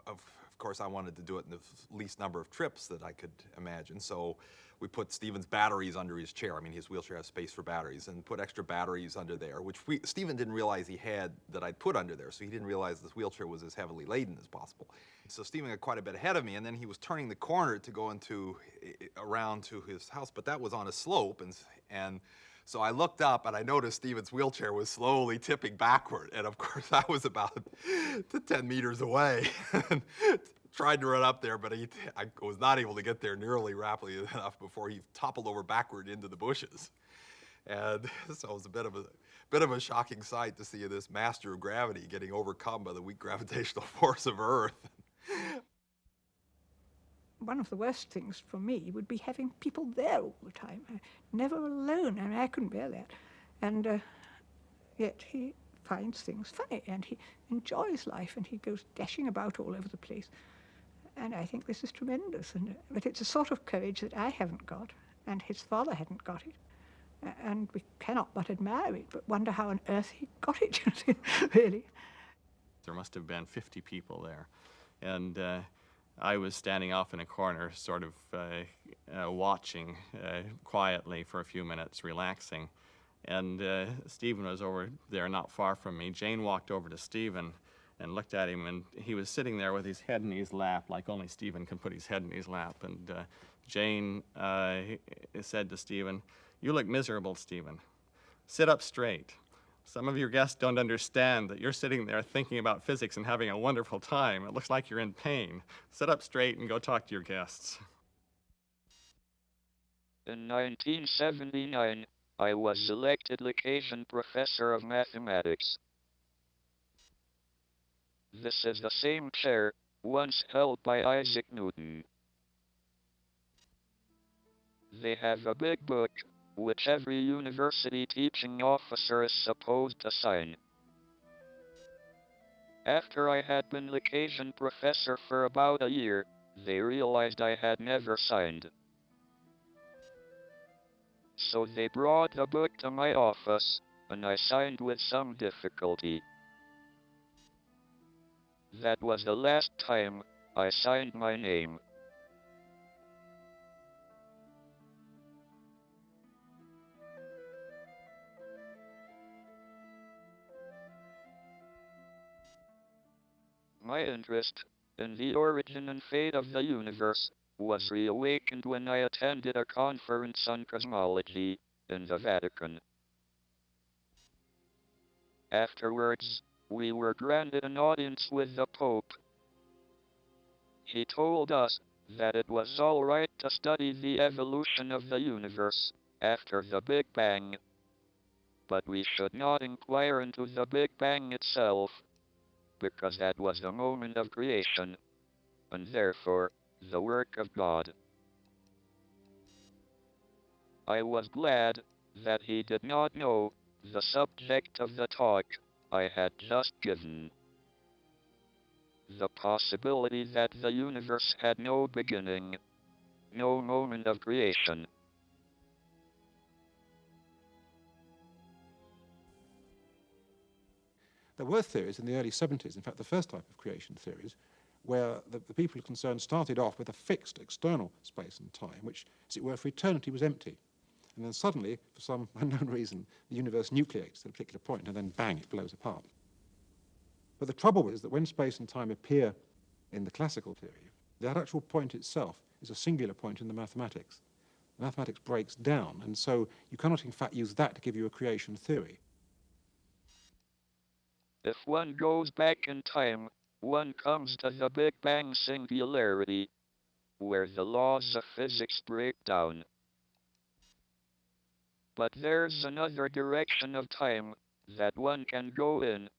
S19: of course I wanted to do it in the least number of trips that I could imagine. So we put Stephen's batteries under his chair. I mean, his wheelchair has space for batteries, and put extra batteries under there, which Stephen didn't realize he had, that I'd put under there, so he didn't realize this wheelchair was as heavily laden as possible. So Stephen got quite a bit ahead of me, and then he was turning the corner to go around to his house, but that was on a slope, and so I looked up and I noticed Stephen's wheelchair was slowly tipping backward, and of course I was about 10 meters away. Tried to run up there, but I was not able to get there nearly rapidly enough before he toppled over backward into the bushes. And so it was a bit of a shocking sight to see this master of gravity getting overcome by the weak gravitational force of Earth.
S2: One of the worst things for me would be having people there all the time, never alone. I mean, I couldn't bear that. And yet he finds things funny, and he enjoys life, and he goes dashing about all over the place. And I think this is tremendous. But it's a sort of courage that I haven't got, and his father hadn't got it. And we cannot but admire it, but wonder how on earth he got it, really.
S18: There must have been 50 people there. And I was standing off in a corner, sort of watching quietly for a few minutes, relaxing. And Stephen was over there not far from me. Jane walked over to Stephen and looked at him, and he was sitting there with his head in his lap, like only Stephen can put his head in his lap. And Jane said to Stephen, "You look miserable, Stephen. Sit up straight. Some of your guests don't understand that you're sitting there thinking about physics and having a wonderful time. It looks like you're in pain. Sit up straight and go talk to your guests."
S1: In 1979, I was elected Lucasian Professor of Mathematics. This is the same chair once held by Isaac Newton. They have a big book, which every university teaching officer is supposed to sign. After I had been Lucasian Professor for about a year, they realized I had never signed. So they brought the book to my office, and I signed with some difficulty. That was the last time I signed my name. My interest in the origin and fate of the universe was reawakened when I attended a conference on cosmology in the Vatican. Afterwards, we were granted an audience with the Pope. He told us that it was all right to study the evolution of the universe after the Big Bang, but we should not inquire into the Big Bang itself, because that was the moment of creation, and therefore the work of God. I was glad that he did not know the subject of the talk I had just given. The possibility that the universe had no beginning, no moment of creation.
S20: There were theories in the early 70s, in fact the first type of creation theories, where the people concerned started off with a fixed external space and time, which, as it were, for eternity was empty. And then suddenly, for some unknown reason, the universe nucleates at a particular point, and then bang, it blows apart. But the trouble is that when space and time appear in the classical theory, that actual point itself is a singular point in the mathematics. The mathematics breaks down, and so you cannot in fact use that to give you a creation theory.
S1: If one goes back in time, one comes to the Big Bang singularity, where the laws of physics break down. But there's another direction of time that one can go in,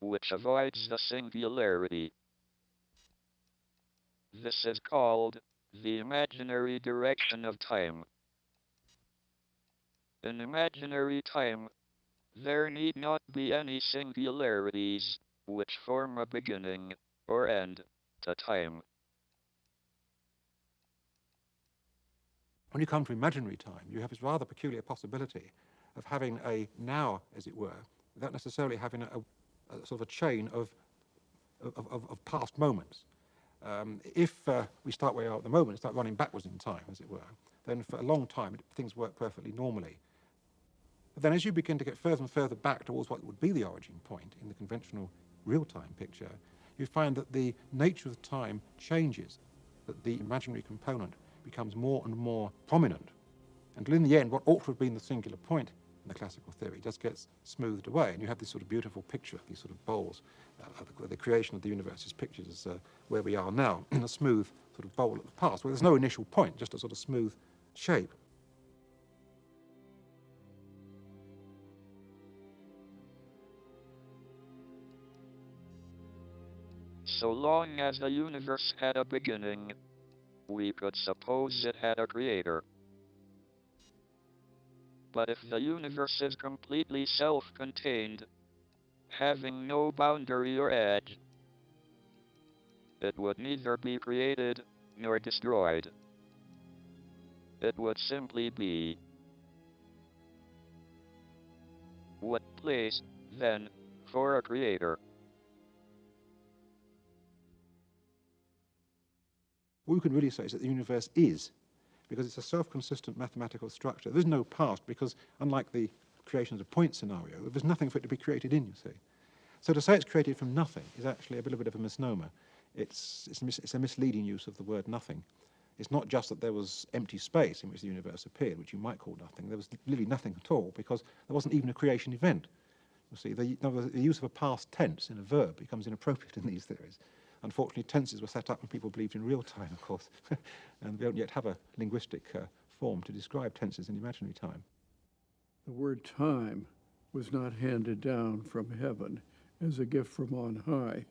S1: which avoids the singularity. This is called the imaginary direction of time. In imaginary time, there need not be any singularities which form a beginning or end to time.
S20: When you come to imaginary time, you have this rather peculiar possibility of having a now, as it were, without necessarily having a sort of a chain of past moments. If we start where we are at the moment, start running backwards in time, as it were, then for a long time things work perfectly normally. But then as you begin to get further and further back towards what would be the origin point in the conventional real-time picture, you find that the nature of the time changes, that the imaginary component becomes more and more prominent, until in the end what ought to have been the singular point in the classical theory just gets smoothed away, and you have this sort of beautiful picture, these sort of bowls. The creation of the universe is pictured as where we are now, in a smooth sort of bowl at the past, where there's no initial point, just a sort of smooth shape.
S1: So long as the universe had a beginning, we could suppose it had a creator. But if the universe is completely self-contained, having no boundary or edge, it would neither be created nor destroyed. It would simply be. What place, then, for a creator?
S20: What we can really say is that the universe is, because it's a self-consistent mathematical structure. There's no past, because unlike the creation as a point scenario, there's nothing for it to be created in, you see. So to say it's created from nothing is actually a bit of a misnomer. It's a misleading use of the word nothing. It's not just that there was empty space in which the universe appeared, which you might call nothing. There was literally nothing at all, because there wasn't even a creation event. You see, the use of a past tense in a verb becomes inappropriate in these theories. Unfortunately, tenses were set up when people believed in real time, of course, and we don't yet have a linguistic form to describe tenses in imaginary time.
S12: The word time was not handed down from heaven as a gift from on high.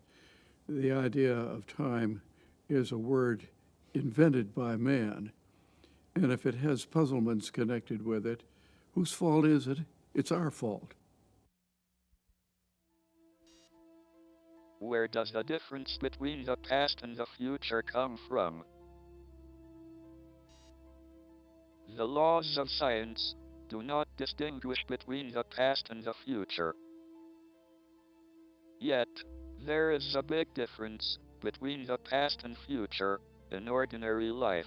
S12: The idea of time is a word invented by man, and if it has puzzlements connected with it, whose fault is it? It's our fault.
S1: Where does the difference between the past and the future come from? The laws of science do not distinguish between the past and the future. Yet, there is a big difference between the past and future in ordinary life.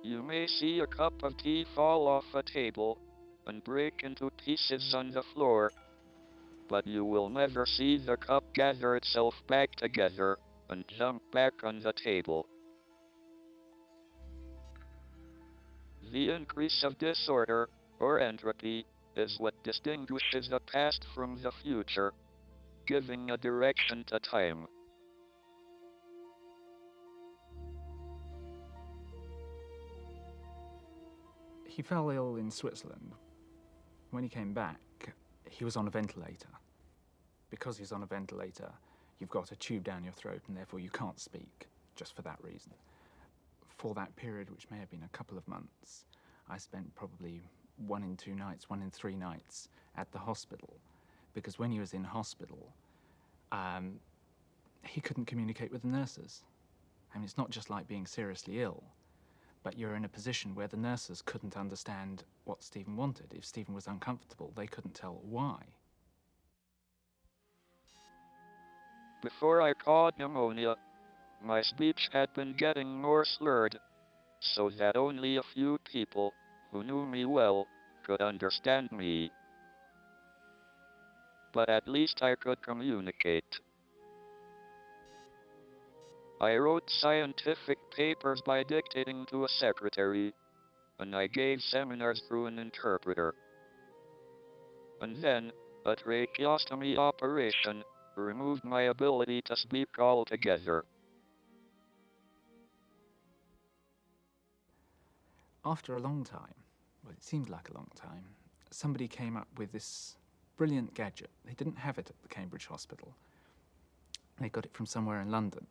S1: You may see a cup of tea fall off a table and break into pieces on the floor, but you will never see the cup gather itself back together and jump back on the table. The increase of disorder, or entropy, is what distinguishes the past from the future, giving a direction to time.
S21: He fell ill in Switzerland. When he came back, he was on a ventilator. Because he's on a ventilator, you've got a tube down your throat and therefore you can't speak, just for that reason. For that period, which may have been a couple of months, I spent probably 1 in 2 nights, 1 in 3 nights at the hospital. Because when he was in hospital, he couldn't communicate with the nurses. I mean, it's not just like being seriously ill, but you're in a position where the nurses couldn't understand what Stephen wanted. If Stephen was uncomfortable, they couldn't tell why.
S1: Before I caught pneumonia, my speech had been getting more slurred, so that only a few people who knew me well could understand me. But at least I could communicate. I wrote scientific papers by dictating to a secretary, and I gave seminars through an interpreter. And then, a tracheostomy operation removed my ability to speak altogether.
S21: After a long time, well, it seemed like a long time, somebody came up with this brilliant gadget. They didn't have it at the Cambridge Hospital. They got it from somewhere in London.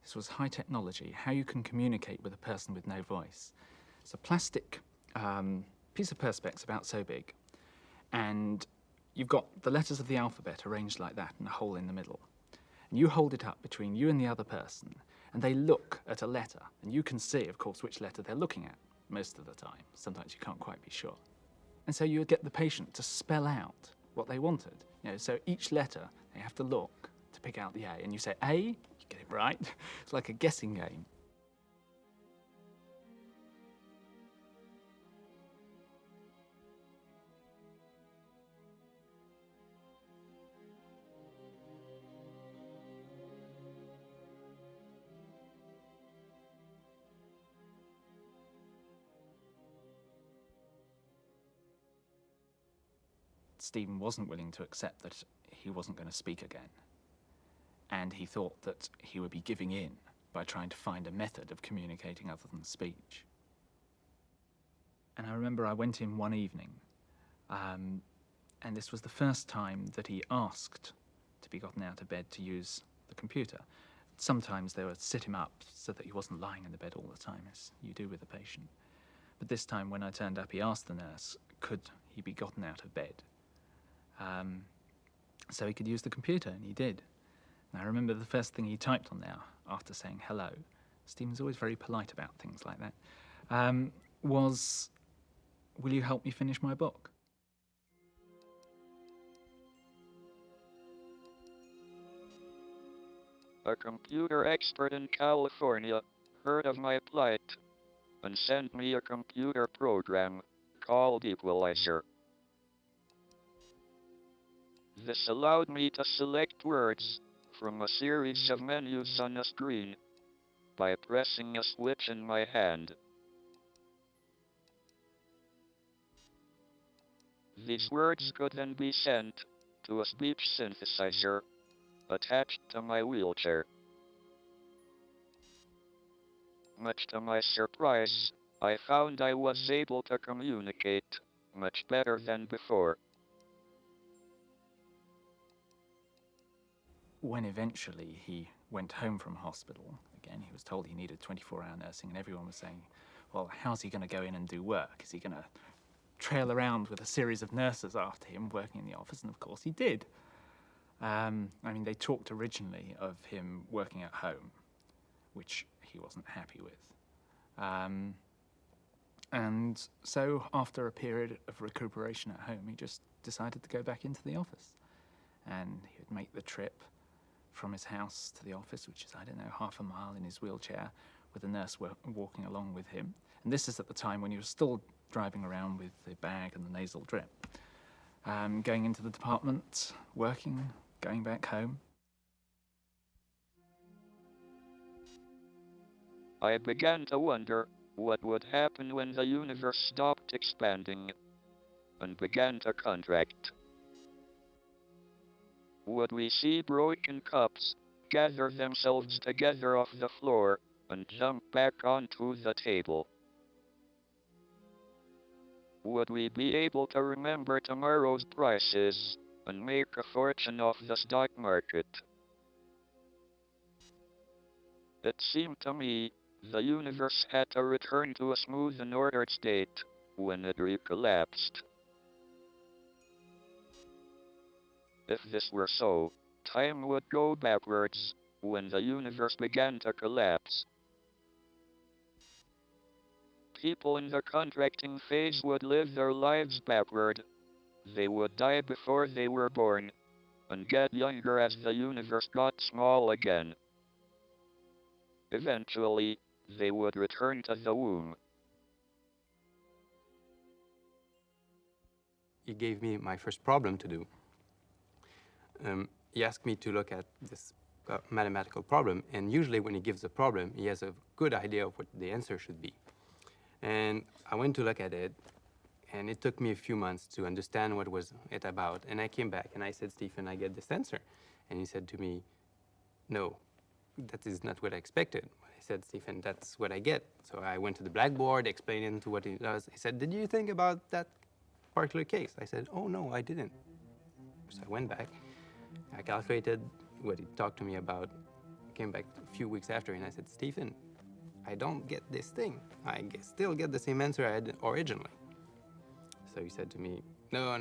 S21: This was high technology, how you can communicate with a person with no voice. It's a plastic piece of perspex about so big, and you've got the letters of the alphabet arranged like that and a hole in the middle. And you hold it up between you and the other person, and they look at a letter, and you can see, of course, which letter they're looking at most of the time. Sometimes you can't quite be sure. And so you get the patient to spell out what they wanted. You know, so each letter, they have to look to pick out the A, and you say A, you get it right. It's like a guessing game. Stephen wasn't willing to accept that he wasn't going to speak again. And he thought that he would be giving in by trying to find a method of communicating other than speech. And I remember I went in one evening, and this was the first time that he asked to be gotten out of bed to use the computer. Sometimes they would sit him up so that he wasn't lying in the bed all the time, as you do with a patient. But this time when I turned up, he asked the nurse, could he be gotten out of bed? So he could use the computer, and he did. And I remember the first thing he typed on there, after saying hello, Stephen's always very polite about things like that, was, will you help me finish my book?
S1: A computer expert in California heard of my plight and sent me a computer program called Equalizer. This allowed me to select words from a series of menus on a screen by pressing a switch in my hand. These words could then be sent to a speech synthesizer attached to my wheelchair. Much to my surprise, I found I was able to communicate much better than before.
S21: When eventually he went home from hospital, again, he was told he needed 24-hour nursing, and everyone was saying, well, how's he going to go in and do work? Is he going to trail around with a series of nurses after him working in the office? And of course he did. I mean, they talked originally of him working at home, which he wasn't happy with. And so after a period of recuperation at home, he just decided to go back into the office. And he would make the trip from his house to the office, which is, I don't know, half a mile in his wheelchair, with a nurse walking along with him. And this is at the time when he was still driving around with the bag and the nasal drip. going into the department, working, going back home.
S1: I began to wonder what would happen when the universe stopped expanding and began to contract. Would we see broken cups gather themselves together off the floor and jump back onto the table? Would we be able to remember tomorrow's prices and make a fortune off the stock market? It seemed to me the universe had to return to a smooth and ordered state when it recollapsed. If this were so, time would go backwards when the universe began to collapse. People in the contracting phase would live their lives backward. They would die before they were born and get younger as the universe got small again. Eventually, they would return to the womb.
S5: He gave me my first problem to do. He asked me to look at this mathematical problem, and usually when he gives a problem, he has a good idea of what the answer should be. And I went to look at it, and it took me a few months to understand what was it about. And I came back and I said, Stephen, I get this answer. And he said to me, no, that is not what I expected. I said, Stephen, that's what I get. So I went to the blackboard, explaining to what he does. He said, did you think about that particular case? I said, oh, no, I didn't. So I went back. I calculated what he talked to me about. I came back a few weeks after, and I said, Stephen, I don't get this thing. I still get the same answer I had originally. So he said to me, no,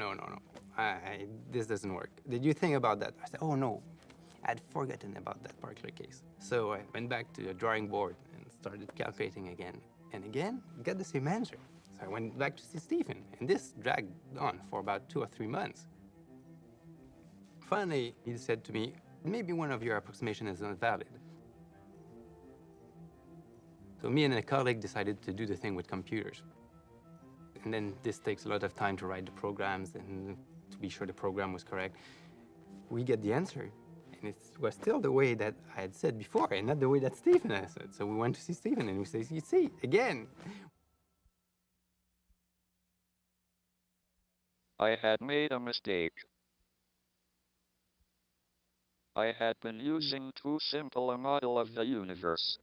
S5: this doesn't work. Did you think about that? I said, oh, no, I'd forgotten about that particular case. So I went back to the drawing board and started calculating again. And again, got the same answer. So I went back to see Stephen, and this dragged on for about 2 or 3 months. Finally, he said to me, maybe one of your approximations is not valid. So me and a colleague decided to do the thing with computers. And then this takes a lot of time to write the programs and to be sure the program was correct. We get the answer, and it was still the way that I had said before, and not the way that Stephen had said. So we went to see Stephen, and we say, you see, again.
S1: I had made a mistake. I had been using too simple a model of the universe.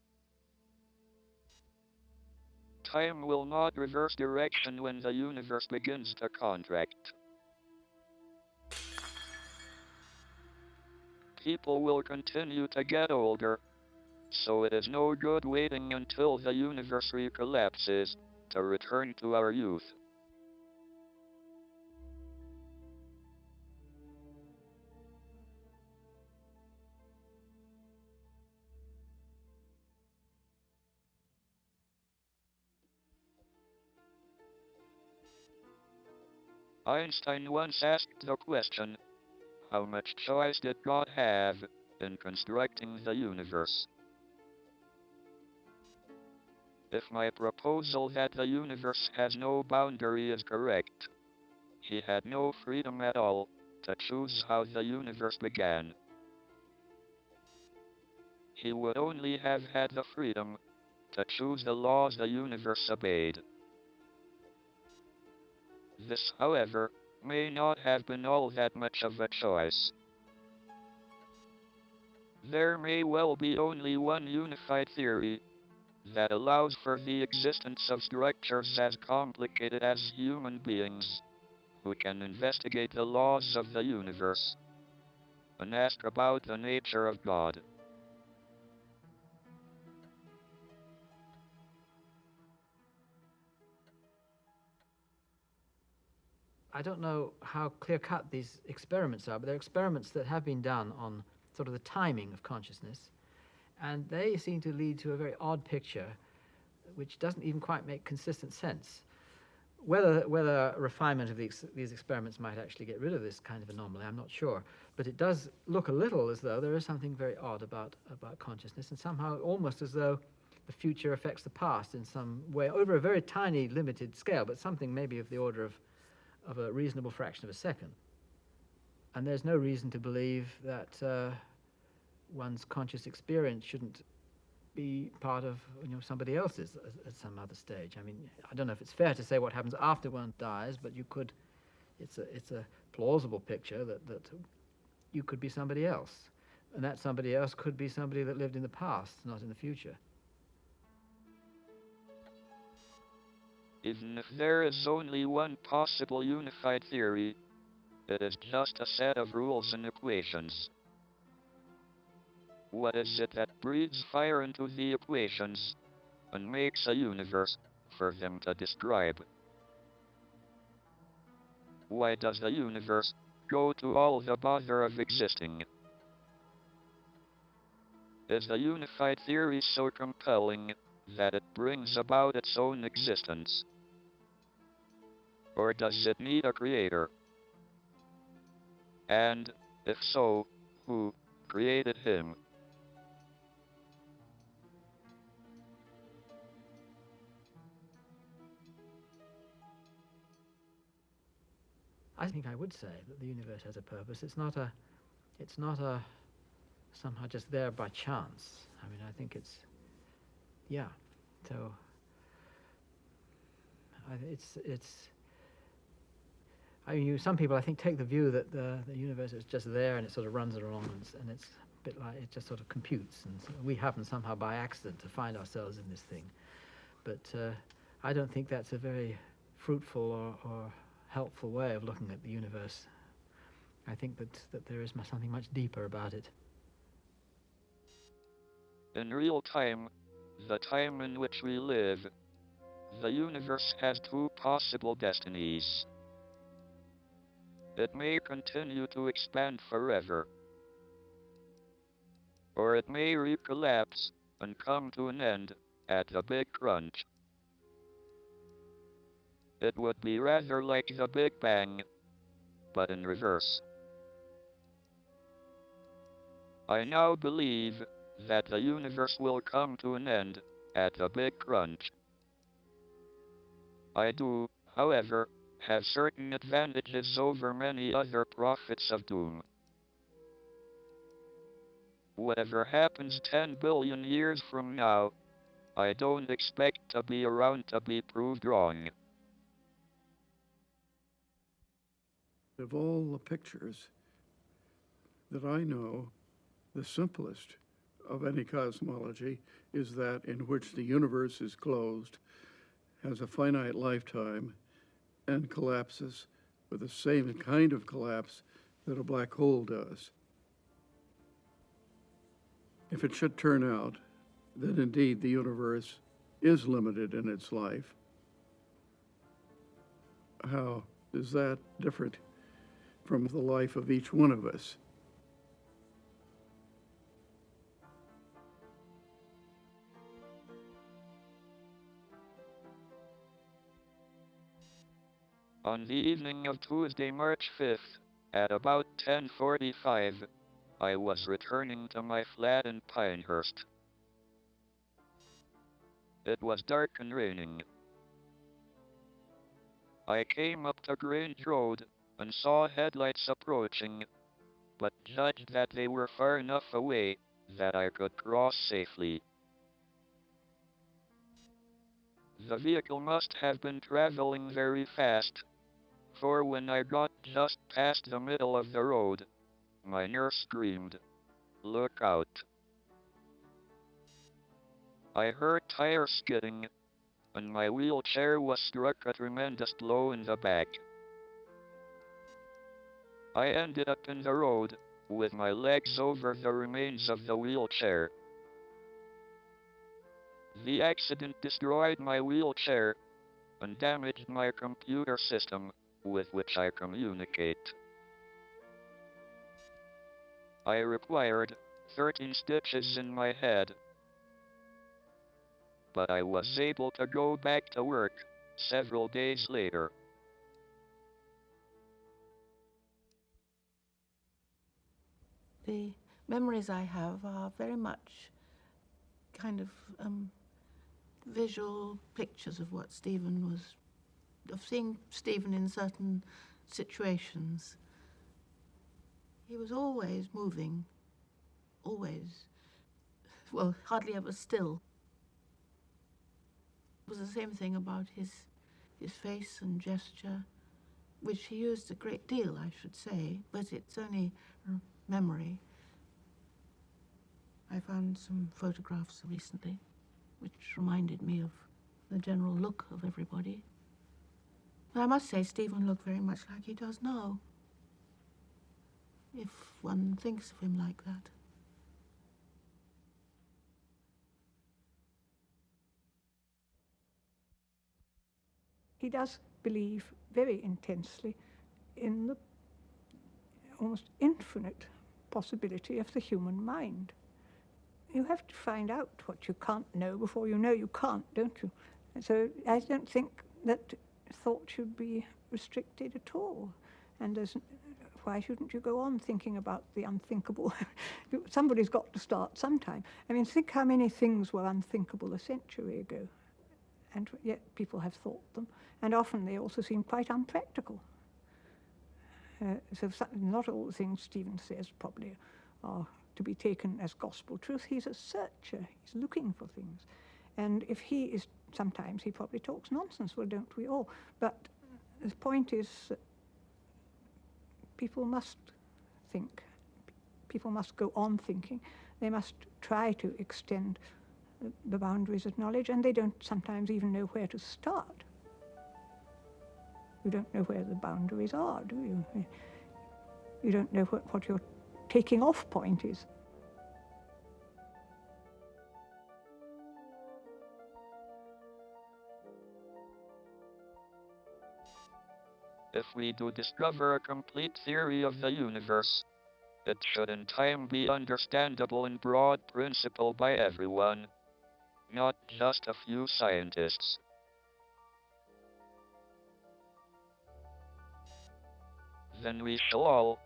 S1: Time will not reverse direction when the universe begins to contract. People will continue to get older, so it is no good waiting until the universe recollapses to return to our youth. Einstein once asked the question, how much choice did God have in constructing the universe? If my proposal that the universe has no boundary is correct, he had no freedom at all to choose how the universe began. He would only have had the freedom to choose the laws the universe obeyed. This, however, may not have been all that much of a choice. There may well be only one unified theory that allows for the existence of structures as complicated as human beings, who can investigate the laws of the universe and ask about the nature of God.
S10: I don't know how clear-cut these experiments are, but they're experiments that have been done on sort of the timing of consciousness, and they seem to lead to a very odd picture which doesn't even quite make consistent sense. Whether refinement of these experiments might actually get rid of this kind of anomaly, I'm not sure, but it does look a little as though there is something very odd about consciousness, and somehow almost as though the future affects the past in some way, over a very tiny, limited scale, but something maybe of the order of of a reasonable fraction of a second. And there's no reason to believe that one's conscious experience shouldn't be part of somebody else's at some other stage. I mean, I don't know if it's fair to say what happens after one dies, but you could. It's a plausible picture that you could be somebody else, and that somebody else could be somebody that lived in the past, not in the future.
S1: Even if there is only one possible unified theory, it is just a set of rules and equations. What is it that breathes fire into the equations and makes a universe for them to describe? Why does the universe go to all the bother of existing? Is the unified theory so compelling that it brings about its own existence? Or does it need a creator? And, if so, who created him?
S10: I think I would say that the universe has a purpose. It's not a somehow just there by chance. I mean, I think it's, yeah. So I mean, some people I think take the view that the universe is just there and it sort of runs along and it's a bit like it just sort of computes, and so we happen somehow by accident to find ourselves in this thing. But I don't think that's a very fruitful or helpful way of looking at the universe. I think that there is something much deeper about it.
S1: In real time, the time in which we live, the universe has two possible destinies. It may continue to expand forever, or it may recollapse and come to an end at the Big Crunch. It would be rather like the Big Bang, but in reverse. I now believe that the universe will come to an end at the Big Crunch. I do, however, have certain advantages over many other prophets of doom. Whatever happens 10 billion years from now, I don't expect to be around to be proved wrong.
S12: Of all the pictures that I know, the simplest of any cosmology is that in which the universe is closed, has a finite lifetime, and collapses with the same kind of collapse that a black hole does. If it should turn out that indeed the universe is limited in its life, how is that different from the life of each one of us?
S1: On the evening of Tuesday, March 5th, at about 10:45, I was returning to my flat in Pinehurst. It was dark and raining. I came up to Grange Road and saw headlights approaching, but judged that they were far enough away that I could cross safely. The vehicle must have been traveling very fast, for when I got just past the middle of the road, my nurse screamed, "Look out." I heard tires skidding, and my wheelchair was struck a tremendous blow in the back. I ended up in the road, with my legs over the remains of the wheelchair. The accident destroyed my wheelchair and damaged my computer system with which I communicate. I required 13 stitches in my head, but I was able to go back to work several days later.
S3: The memories I have are very much kind of visual pictures of what Stephen was of seeing Stephen in certain situations. He was always moving, always. Well, hardly ever still. It was the same thing about his face and gesture, which he used a great deal, I should say, but it's only memory. I found some photographs recently which reminded me of the general look of everybody. But I must say Stephen looked very much like he does now, if one thinks of him like that.
S2: He does believe very intensely in the almost infinite possibility of the human mind. You have to find out what you can't know before you know you can't, don't you? And so I don't think that thought should be restricted at all. And why shouldn't you go on thinking about the unthinkable? Somebody's got to start sometime. I mean, think how many things were unthinkable a century ago, and yet people have thought them, and often they also seem quite unpractical. So not all the things Stephen says probably are to be taken as gospel truth. He's a searcher. He's looking for things. And if he is, sometimes he probably talks nonsense. Well, don't we all? But the point is that people must think. People must go on thinking. They must try to extend the boundaries of knowledge, and they don't sometimes even know where to start. You don't know where the boundaries are, do you? You don't know what your taking off point is.
S1: If we do discover a complete theory of the universe, it should in time be understandable in broad principle by everyone, not just a few scientists. Then we shall all,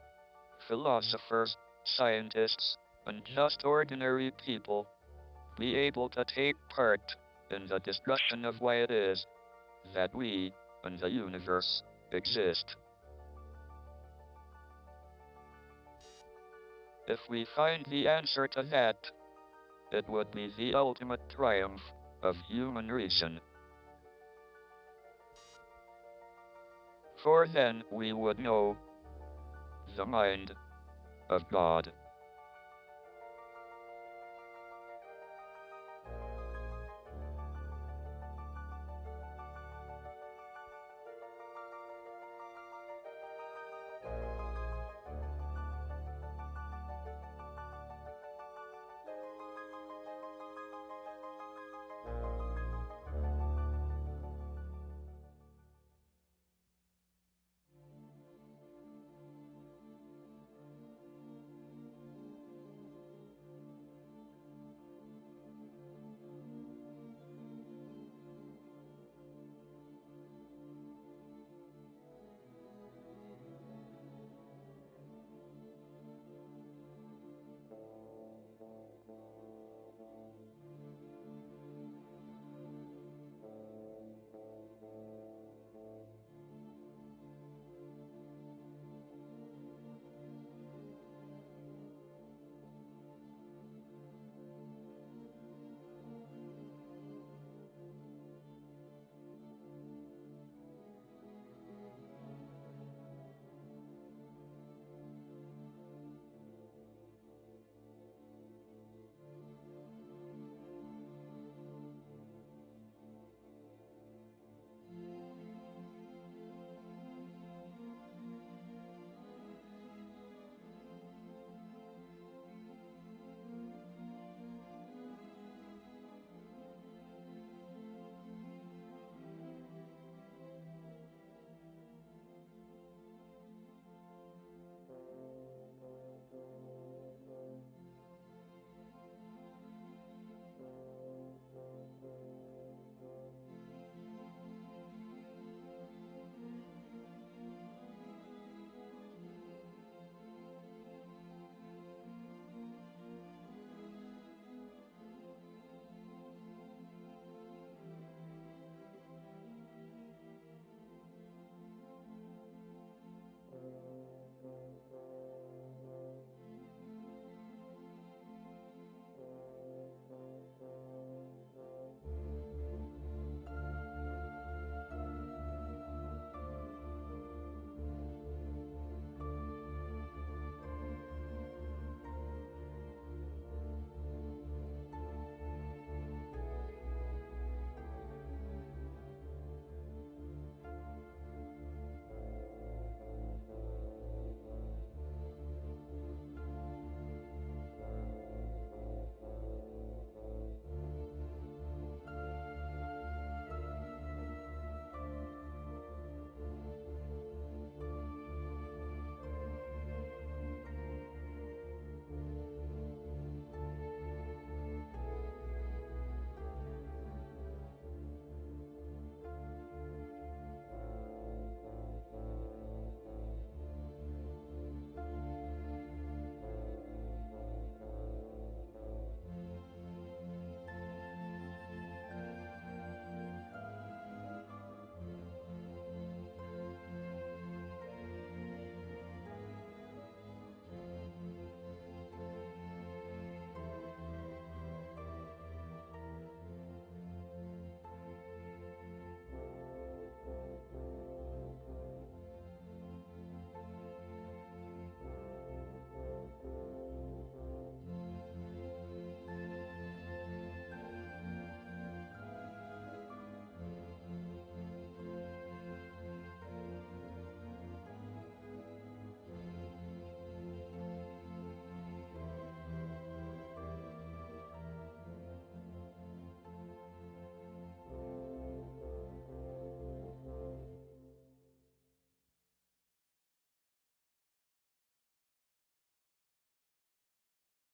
S1: philosophers, scientists, and just ordinary people, be able to take part in the discussion of why it is that we and the universe exist. If we find the answer to that, it would be the ultimate triumph of human reason. For then we would know the mind of God.